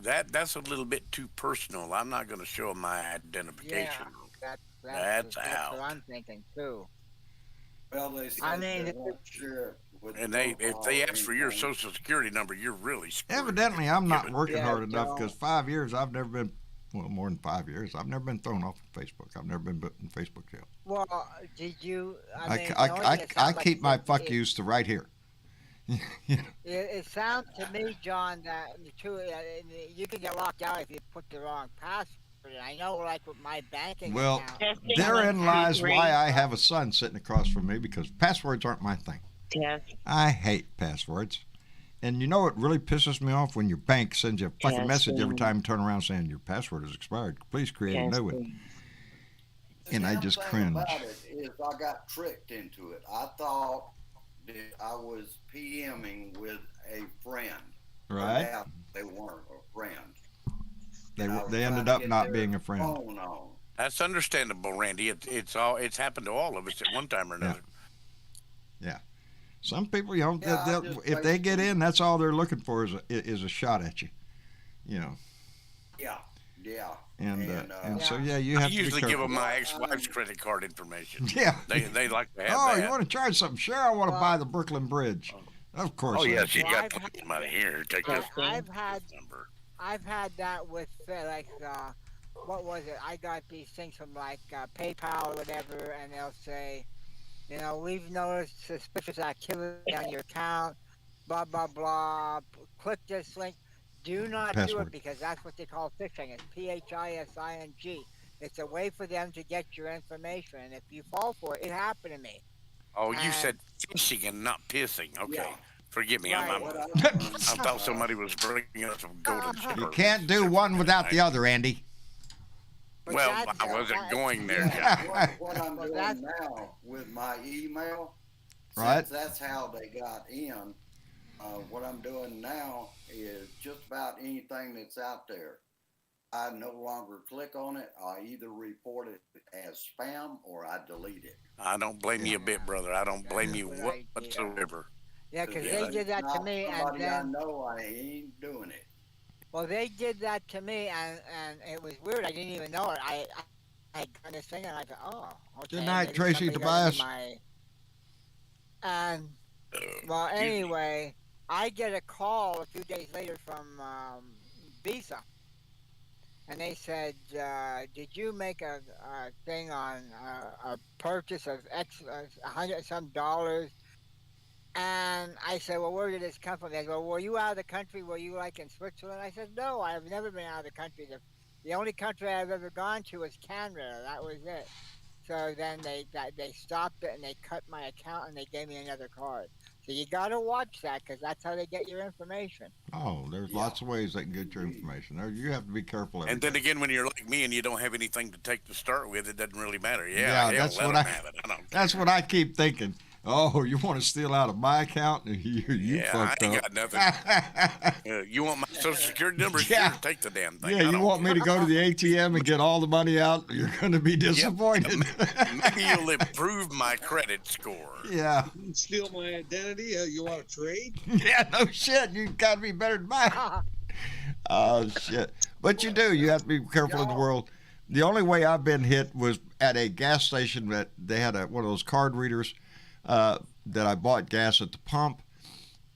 that's a little bit too personal. I'm not going to show my identification. Yeah, that's what out. I'm thinking too. Well, they said they won't share it with And the if phone they or ask for your anything. social security number, you're really screwed. Evidently, I'm not working Yeah, hard enough Joe. because 5 years I've never been, well, more than 5 years, I've never been thrown off of Facebook. I've never been put in Facebook jail. Well, did you? I keep my fuck yous to right here. It sounds to me, John, that you can get locked out if you put the wrong password. I know, like with my banking Well, account. therein lies why I have a son sitting across from me, because passwords aren't my thing. Yes. I hate passwords. And you know what really pisses me off? When your bank sends you a fucking message every time you turn around saying your password is expired. Please create a new one. And I just cringe. The thing about it is I got tricked into it. I thought that I was PMing with a friend. Right. But they weren't a friend. They ended up not being a friend. Phone on. That's understandable, Randy. It's happened to all of us at one time or another. Yeah. Some people, you know, Yeah, if they get in, that's all they're looking for is a shot at you. You know. Yeah. And so you have to be careful. I usually give them my ex-wife's credit card information. Yeah. They like to have Oh, that. you want to charge something? Sure, I want to buy the Brooklyn Bridge. Of course. Oh, I yeah, do. she got plenty of money here. Take this number. I've had that with what was it? I got these things from like PayPal or whatever, and they'll say, you know, we've noticed suspicious activity on your account, blah blah blah. Click this link. Do not do it, because that's what they call phishing. It's PHISING. It's a way for them to get your information, and if you fall for it, it happened to me. Oh, you said fishing and not pissing. Okay. Yeah. Forgive me. Right. I thought somebody was bringing us some golden showers. You can't do one without the other, Andy. But Well, that's- I wasn't going there. What I'm doing now with my email, Right. since that's how they got in, what I'm doing now is just about anything that's out there. I no longer click on it. I either report it as spam or I delete it. I don't blame you a bit, brother. I don't blame you whatsoever. Yeah, because they did that to me, and Somebody I then know, I ain't doing it. well, they did that to me, and it was weird. I didn't even know it. I got this thing, and I thought, oh, okay. Good night, maybe Tracy somebody got into Tobias. And well, anyway, I get a call a few days later from Visa, and they said, "Did you make a thing on a purchase of X $100 some dollars?" And I said, well, where did this come from? They said, well, were you out of the country? Were you like in Switzerland? I said, no, I've never been out of the country. The only country I've ever gone to was Canada. That was it. So then they stopped it, and they cut my account, and they gave me another card. So you got to watch that, because that's how they get your information. Oh, there's lots of ways they can get your information. You have to be careful. And then again, when you're like me and you don't have anything to take to start with, it doesn't really matter. That's what that's what I keep thinking. Oh, you want to steal out of my account? You fucked I ain't up. got nothing. You want my social security number? Yeah. Sure, take the damn thing. Yeah, you want me to go to the ATM and get all the money out? You're going to be disappointed. Maybe you'll improve my credit score. Yeah. Steal my identity? You want to trade? Yeah, no shit. You got to be better than mine. Oh, shit. But you do. You have to be careful in the world. The only way I've been hit was at a gas station that they had one of those card readers that I bought gas at the pump.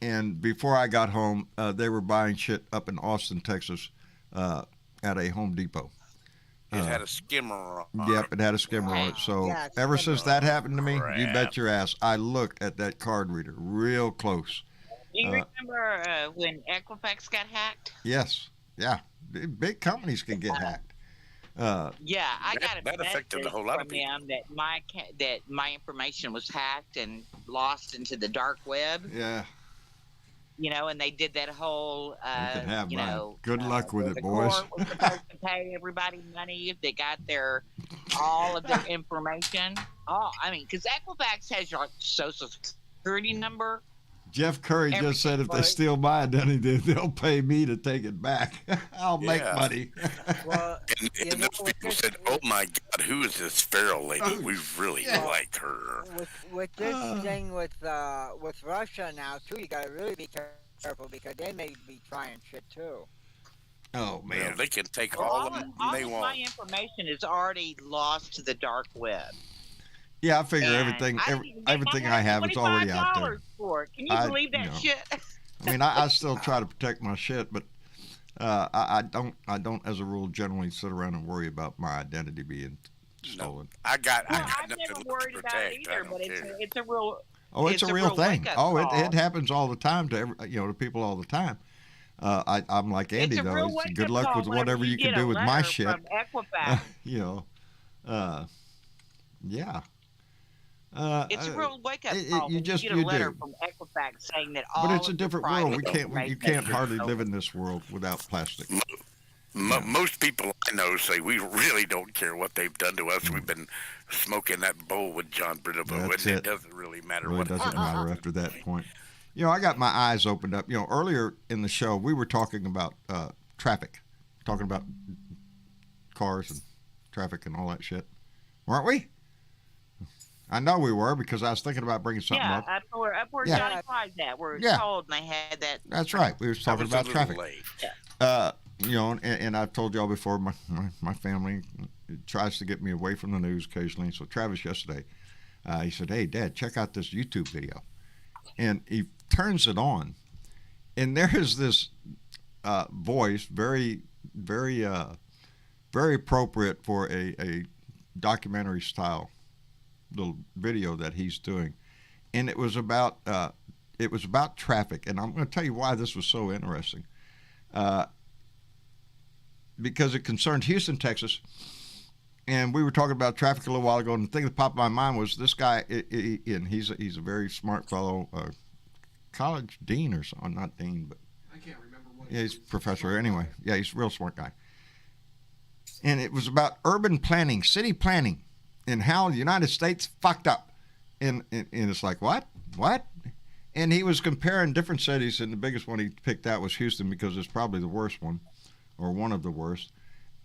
And before I got home, they were buying shit up in Austin, Texas at a Home Depot. It had a skimmer on Yep, it had a skimmer on it. So ever since that happened to me, you bet your ass, I looked at that card reader real close. Do you remember when Equifax got hacked? Yes. Yeah. Big companies can get hacked. Yeah, I got a that affected a whole lot of from them that my information was hacked and lost into the dark web. Yeah. You know, and they did that whole, You can have you mine. know. Good luck with the it, boys. court was supposed to pay everybody money if they got all of their information. Oh, I mean, because Equifax has your social security number, Jeff Curry just said if they steal my identity, they'll pay me to take it back. I'll make money. Well, and those people said, "Oh my God, who is this feral lady? We really like her." With this thing with Russia now too, you gotta really be careful because they may be trying shit too. Oh man, yeah, they can take Well, all of them all they of want. my information is already lost to the dark web. Yeah, I figure And everything I didn't even get everything I have is already out there. $25 for it. Can you believe that shit? I mean, I still try to protect my shit, but I don't as a rule generally sit around and worry about my identity being stolen. I got I've nothing never to worried about it protect. I either, don't but care. it's a real. Oh, it's a real thing. wake-up Oh, call. it happens all the time to to people all the time. I'm like Andy It's a though. real It's good wake-up luck call with whatever whenever you can get a do with my letter shit. from Equifax. It's a real wake-up call. You when just you get a letter do. from Equifax saying that all. But it's a of your different world. private You information can't is hardly stolen. live in this world without plastic. Most people I know say we really don't care what they've done to us. We've been smoking that bowl with John Brittlebo, That's and it. it doesn't really matter Really what doesn't happens. matter after that point. I got my eyes opened up. Earlier in the show, we were talking about traffic, talking about cars and traffic and all that shit, weren't we? I know we were because I was thinking about bringing something Yeah, up. up where Yeah. Johnny Fly's at, where it's Yeah. cold, and they had that. That's right. We were talking about traffic. Yeah. And I've told y'all before, my family tries to get me away from the news occasionally. So Travis yesterday, he said, "Hey, Dad, check out this YouTube video," and he turns it on, and there is this voice, very, very, very appropriate for a documentary style little video that he's doing, and it was about traffic, and I'm going to tell you why this was so interesting. Because it concerned Houston, Texas, and we were talking about traffic a little while ago, and the thing that popped in my mind was this guy, and he's a very smart fellow, college dean or something, not dean, but I can't remember what. yeah, he's a professor anyway. Yeah, he's a real smart guy. And it was about urban planning, city planning, and how the United States fucked up. And it's like, what? And he was comparing different cities, and the biggest one he picked out was Houston because it's probably the worst one, or one of the worst.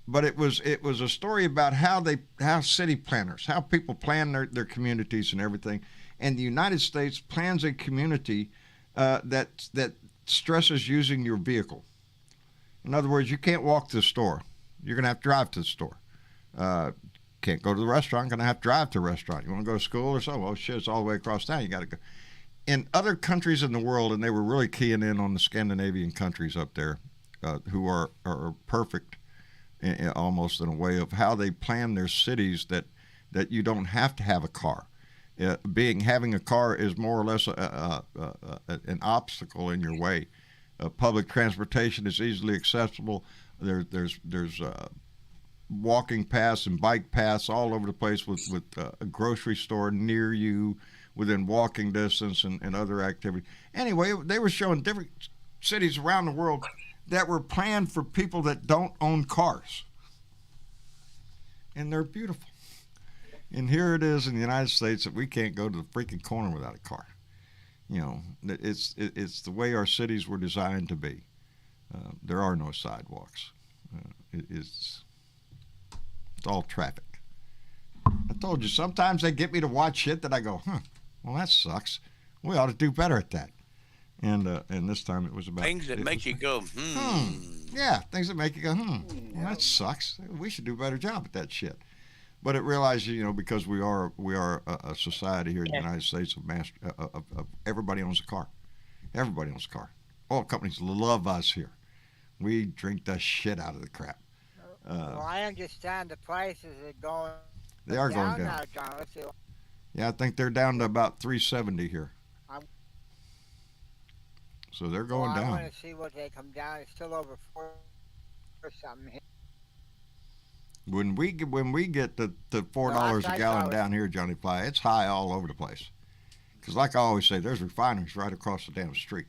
But it was a story about how city planners, how people plan their communities and everything. And the United States plans a community that stresses using your vehicle. In other words, you can't walk to the store. You're going to have to drive to the store. Can't go to the restaurant. Going to have to drive to the restaurant. You want to go to school or so? Oh, shit, it's all the way across town. You got to go. In other countries in the world, and they were really keying in on the Scandinavian countries up there, who are perfect almost in a way of how they plan their cities that you don't have to have a car. Having a car is more or less an obstacle in your way. Public transportation is easily accessible. There's walking paths and bike paths all over the place with a grocery store near you within walking distance and other activities. Anyway, they were showing different cities around the world that were planned for people that don't own cars. And they're beautiful. And here it is in the United States that we can't go to the freaking corner without a car. It's the way our cities were designed to be. There are no sidewalks. It's all traffic. I told you, sometimes they get me to watch shit that I go, well, that sucks. We ought to do better at that. And this time it was about things that make you go, Yeah, things that make you go, Well, that sucks. We should do a better job at that shit. But it realized, because we are a society here in the United States of everybody owns a car. Everybody owns a car. Oil companies love us here. We drink the shit out of the crap. Well, I understand the prices are going. They are going down. Now, John. Let's see. Yeah, I think they're down to about $3.70 here. So they're going down. I want to see what they come down. It's still over 4 or something. When we get the $4 a gallon down here, Johnny Fly, it's high all over the place. Because like I always say, there's refineries right across the damn street.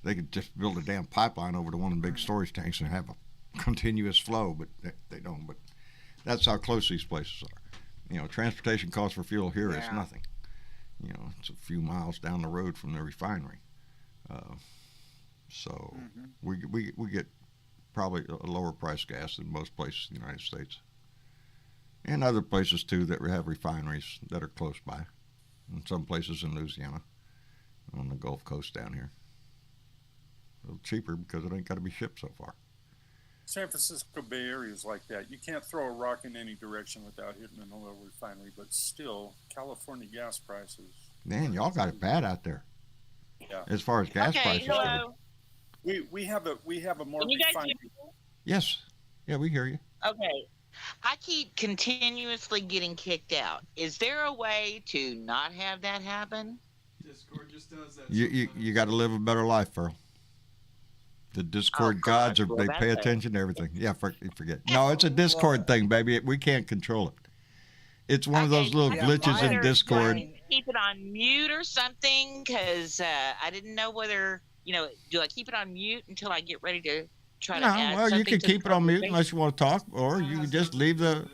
They could just build a damn pipeline over to one of the big storage tanks and have a continuous flow, but they don't. But that's how close these places are. Transportation costs for fuel here is nothing. It's a few miles down the road from the refinery. So we get probably a lower price gas than most places in the United States. And other places, too, that have refineries that are close by. And some places in Louisiana, on the Gulf Coast down here. A little cheaper because it ain't got to be shipped so far. San Francisco Bay Area is like that. You can't throw a rock in any direction without hitting an oil refinery, but still, California gas prices. Man, y'all got it bad out there. Yeah. As far as gas prices hello. go. We have a more Can you guys refined. hear me? Yes. Yeah, we hear you. Okay. I keep continuously getting kicked out. Is there a way to not have that happen? Discord just does that. You got to live a better life, Earl. The Discord gods, well, they that's pay it. attention to everything. Yeah, forget. No, it's a Discord thing, baby. We can't control it. It's one of those little glitches in Discord. Keep it on mute or something, because I didn't know whether, do I keep it on mute until I get ready to try to add Well, you something can to keep the it on mute conversation? unless you want to talk, or you can just leave it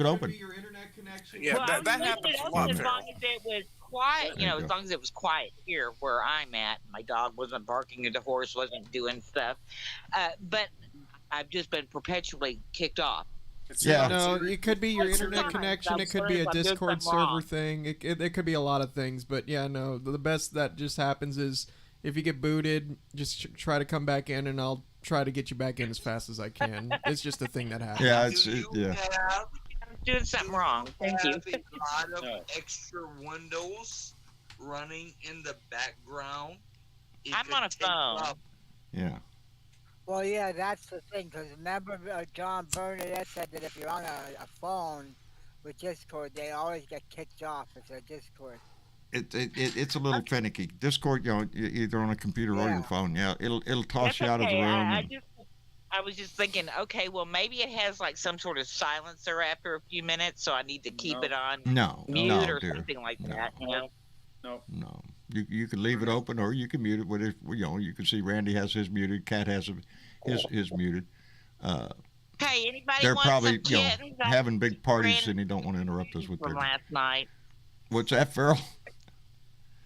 open. Your internet connection. Yeah, Well, that I was happens leaving a it lot. open as long as it was quiet, There you as go. long as it was quiet here where I'm at. My dog wasn't barking and the horse wasn't doing stuff. But I've just been perpetually kicked off. Yeah. No, it could be your internet Sometimes connection. I'm It could be sorry a if I'm doing Discord something server wrong. thing. It could be a lot of things. But yeah, no, the best that just happens is if you get booted, just try to come back in, and I'll try to get you back in as fast as I can. It's just a thing that happens. Yeah, I'm doing something wrong. Thank you. Have a lot of extra windows running in the background. It I'm could on a take phone. up- Yeah. Well, yeah, that's the thing. Because remember, John Bernadette said that if you're on a phone with Discord, they always get kicked off if they're Discord. It's a little finicky. Discord, either on a computer or your phone. Yeah, it'll toss That's you out of the okay. room. I was just thinking, okay, well, maybe it has like some sort of silencer after a few minutes, so I need to keep it on No, mute no, or dear. something like No. that. No, you can leave it open, or you can mute it. With you can see Randy has his muted, Cat has his muted. Hey, anybody They're want probably some kittens? I having big parties, ran and they don't want to interrupt us with from their. last night. What's that, Farrell?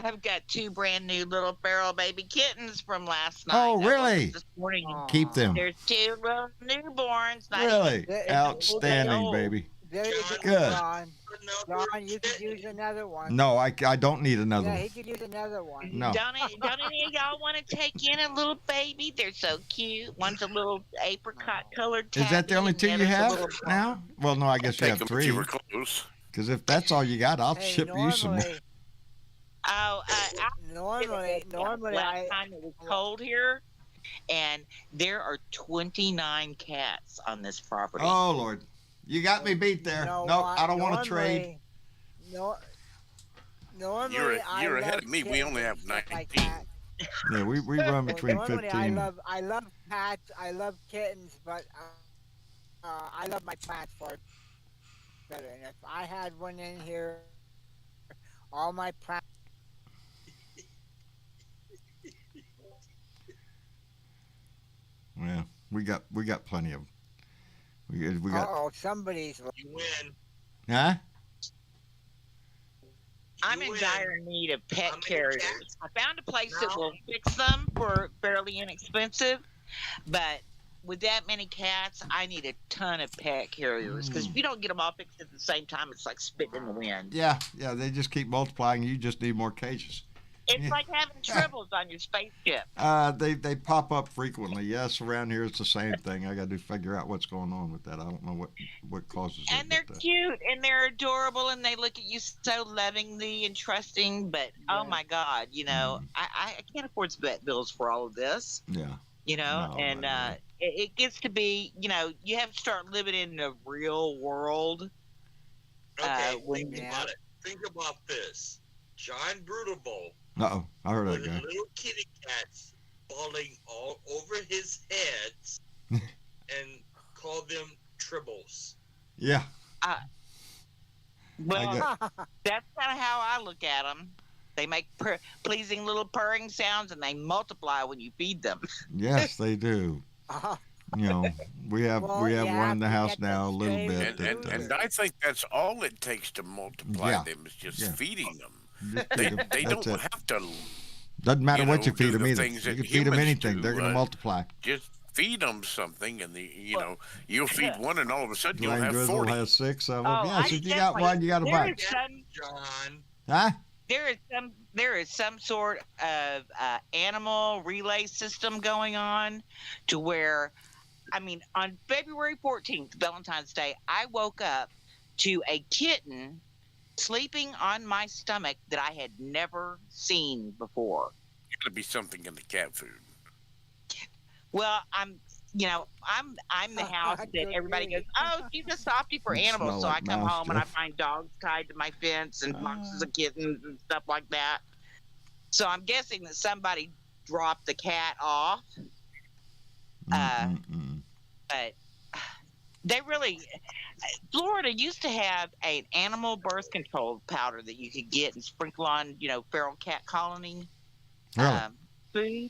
I've got 2 brand new little feral baby kittens from last night. Oh, I woke up really? This morning. Keep them. There's 2 little newborns. not Really even outstanding, old. baby. There you go, Good. John. John, you could use another one. No, I don't need another Yeah, one. he could use another one. No. Don't any of y'all want to take in a little baby? They're so cute. One's a little apricot colored tabby. Is that the only and 2 you other's a have little now? Well, no, I guess you Take have them 3. if you were close. Because if that's all you got, I'll Hey, ship you some. normally, normally last time it was cold here, and there are 29 cats on this property. Oh Lord, you got me beat there. No, Nope, I don't want to trade. Normally, You're I ahead love of me. We kittens only have and stuff 19. like that. Yeah, we run between Normally, 15. I love cats. I love kittens, but I love my plants far better. And if I had one in here, all my plants. Yeah, we got plenty of them. We got. Oh, somebody's. You win. Huh? I'm in dire need of pet carriers. I found a place that will fix them for fairly inexpensive, but with that many cats, I need a ton of pet carriers because if you don't get them all fixed at the same time, it's like spitting in the wind. Yeah, they just keep multiplying. You just need more cages. It's like having tribbles on your spaceship. They pop up frequently. Yes, around here it's the same thing. I got to figure out what's going on with that. I don't know what causes it. And they're cute and they're adorable and they look at you so lovingly and trusting. But oh my God, I can't afford to vet bills for all of this. Yeah. No, and it gets to be, you have to start living in the real world. Okay, think about this. John Brutable. Uh-oh, I heard that with guy. little kitty cats falling all over his heads and call them tribbles. Yeah. Well, that's kind of how I look at them. They make pleasing little purring sounds, and they multiply when you feed them. Yes, they do. We have one in the house now, a little bit. And I think that's all it takes to multiply them is just feeding them. They don't have to Doesn't matter what you do feed them the either. things You that can feed them humans anything; do, they're going to multiply. Just feed them something, and you'll feed one, and all of a sudden you'll Dwayne have Drizzle 40. has 6 of them. Oh, Yeah, I so if you got one, you got a there bunch. is some, John. Huh? there is some sort of animal relay system going on to where, I mean, on February 14th, Valentine's Day, I woke up to a kitten sleeping on my stomach that I had never seen before. Got to be something in the cat food. Well, I'm the house that everybody goes, oh, she's a softie for You animals. smell So I like come mouse, home and I Jeff. find dogs tied to my fence and boxes of kittens and stuff like that. So I'm guessing that somebody dropped the cat off. But they really, Florida used to have an animal birth control powder that you could get and sprinkle on, feral cat colony Really? food.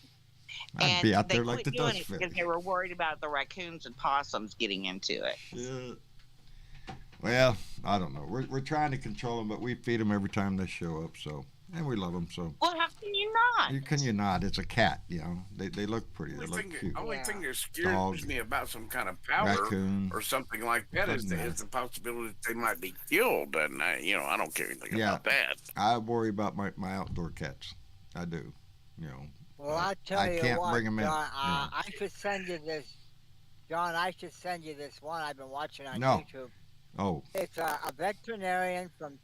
I'd be out they there like quit the doing dust it fairy. because they were worried about the raccoons and possums getting into it. Shit. Well, I don't know. We're trying to control them, but we feed them every time they show up. So, and we love them. So, Well, how can you not? can you not? It's a cat. They look pretty. They look cute. Only thing that scares Dog, me about some kind of powder raccoon. or something like that is Doesn't the possibility that they might be killed, and I don't care anything Yeah, about that. I worry about my outdoor cats. I do. Well, I'll tell I you can't what, bring 'em in, John, you know. I should send you this. John, I should send you this one I've been watching on No. YouTube. Oh, It's a veterinarian from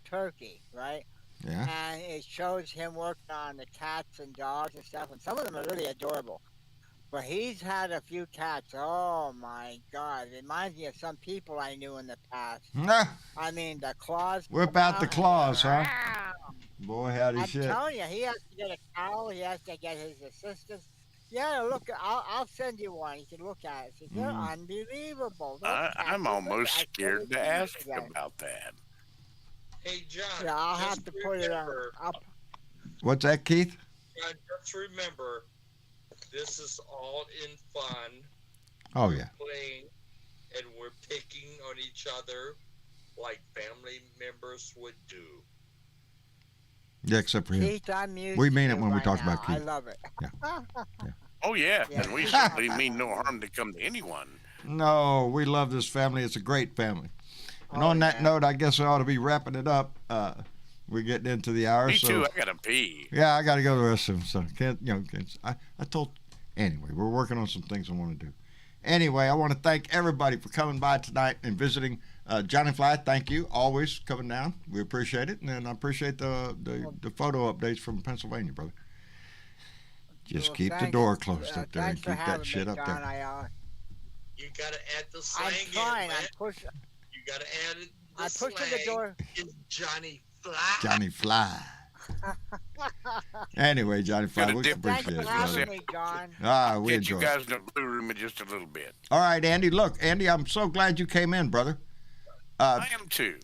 Turkey, right? yeah. And it shows him working on the cats and dogs and stuff, and some of them are really adorable. But he's had a few cats. Oh my God! It reminds me of some people I knew in the past. Nah. I mean, the claws. Whip come out the and claws, they're, huh? Boy, howdy I'm shit. telling you, he has to get a towel. He has to get his assistants. Yeah, look, I'll send you one. You can look at it. See, they're unbelievable. Those cats I'm are good. almost I scared to couldn't ask believe that. about that. Hey, John. Yeah, I'll just have to put it on. remember- What's that, Keith? John, just remember, this is all in fun. Oh, yeah. Playing, and we're picking on each other like family members would do. Yeah, except for him. Keith, I'm used We mean to it when we right talk now. about I Keith. love it. Oh yeah, Yeah. and we certainly mean no harm to come to anyone. No, we love this family. It's a great family. And Oh, on that yeah. note, I guess I ought to be wrapping it up. We're getting into the hour. Me so, too. I gotta pee. Yeah, I got to go to the restroom. So I told. Anyway, we're working on some things I want to do. Anyway, I want to thank everybody for coming by tonight and visiting. Johnny Fly, thank you always coming down. We appreciate it, and then I appreciate the photo updates from Pennsylvania, brother. Just Well, keep the thanks- door closed up there and thanks for keep having that shit me, up John. there. You gotta add the slang I'm trying. in, I'm man. pushing. You gotta add it. I'm pushing the door. Is Johnny Fly. Johnny Fly. Anyway, Johnny Fly, Gotta we dip appreciate Thanks it, for having brother. me, John. Ah, we Get you enjoy it. guys in the blue room in just a little bit. All right, Andy. Look, Andy, I'm so glad you came in, brother. I am too.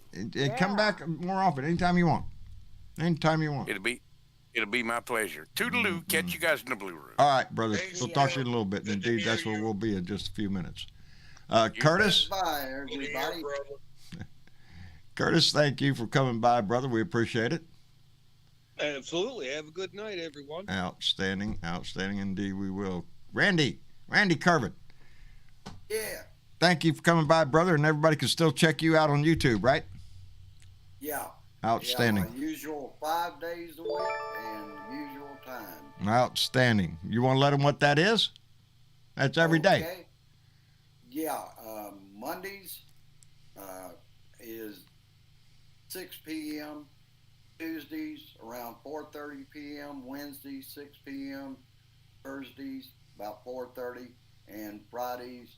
Come back more often, anytime you want. Anytime you want. It'll be my pleasure. Toodaloo. Catch you guys in the blue room. All right, brother. Thanks, We'll talk to you in a Joe. little bit. Good And to indeed, hear that's where you. we'll be in just a few minutes. Curtis, Bye, Good to hear, everybody. brother. Curtis, thank you for coming by, brother. We appreciate it. Absolutely. Have a good night, everyone. Outstanding, outstanding indeed. We will. Randy Curvin, Yeah, thank you for coming by, brother. And everybody can still check you out on YouTube, right? yeah. Outstanding. Yeah, my usual 5 days a week and usual time. Outstanding. You want to let them what that is? That's every day. Okay. Yeah, Mondays is 6 p.m. Tuesdays around 4:30 p.m. Wednesdays 6 p.m. Thursdays about 4:30 and Fridays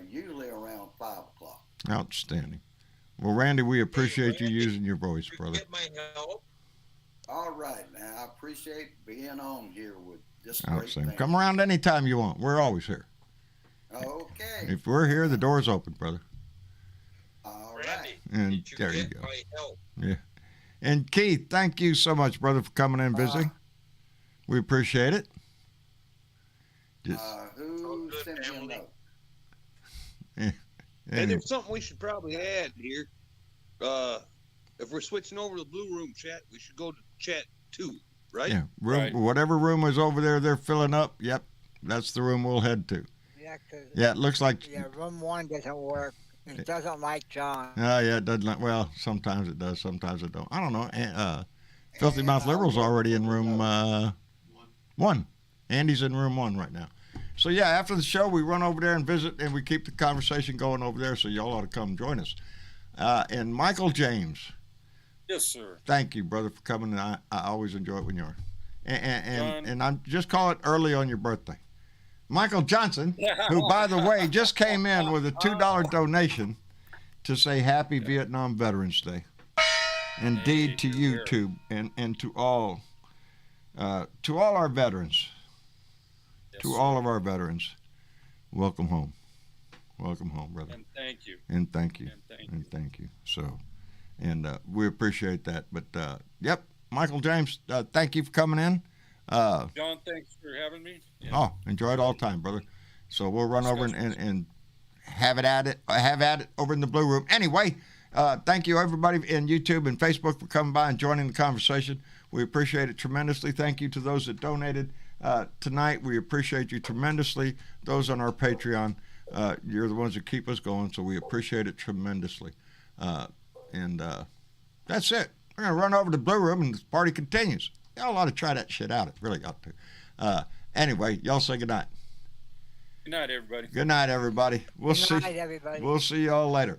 usually around 5 o'clock. Outstanding. Well, Randy, we appreciate you using your voice, brother. Get my help. All right, now I appreciate being on here with this great Outstanding. thing. Come around anytime you want. We're always here. Okay. If we're here, the door's open, brother. All Randy, right. And did you there you get go. my help? Yeah. And Keith, thank you so much, brother, for coming in and visiting. We appreciate it. Just, Who good, sent me a family. note? And and there's something we should probably add here. If we're switching over to the Blue Room chat, we should go to chat too, right? Yeah, room, Right. whatever room was over there, they're filling up. Yep, that's the room we'll head to. Yeah, 'cause Yeah, it looks like. yeah, room 1 doesn't work. It doesn't like John. Oh, yeah, it doesn't. Well, sometimes it does, sometimes it don't. I don't know. Filthy Mouth Liberal's already in room 1. Andy's in room 1 right now. So yeah, after the show, we run over there and visit, and we keep the conversation going over there. So y'all ought to come join us. And Michael James, Yes, sir. thank you, brother, for coming. And I always enjoy it when you're. John. And I'm just call it early on your birthday. Michael Johnson, who, by the way, just came in with a $2 donation to say Happy Vietnam Veterans Day. Indeed, to you too, and to all our veterans, Yes, to sir. all of our veterans, welcome home, brother, And thank you. and thank you, And thank you. and thank you. So, and we appreciate that. But yep, Michael James, thank you for coming in. John, thanks for having me. And Oh, enjoy it all the time, brother. So we'll run over and have at it over in the blue room. Anyway, thank you everybody in YouTube and Facebook for coming by and joining the conversation. We appreciate it tremendously. Thank you to those that donated tonight. We appreciate you tremendously. Those on our Patreon, you're the ones that keep us going, so we appreciate it tremendously. And that's it. We're going to run over to the blue room and the party continues. Y'all ought to try that shit out. It really got to. Anyway, y'all say good night. good night, everybody. Good night, everybody. We'll Good see. night, everybody. We'll see y'all later.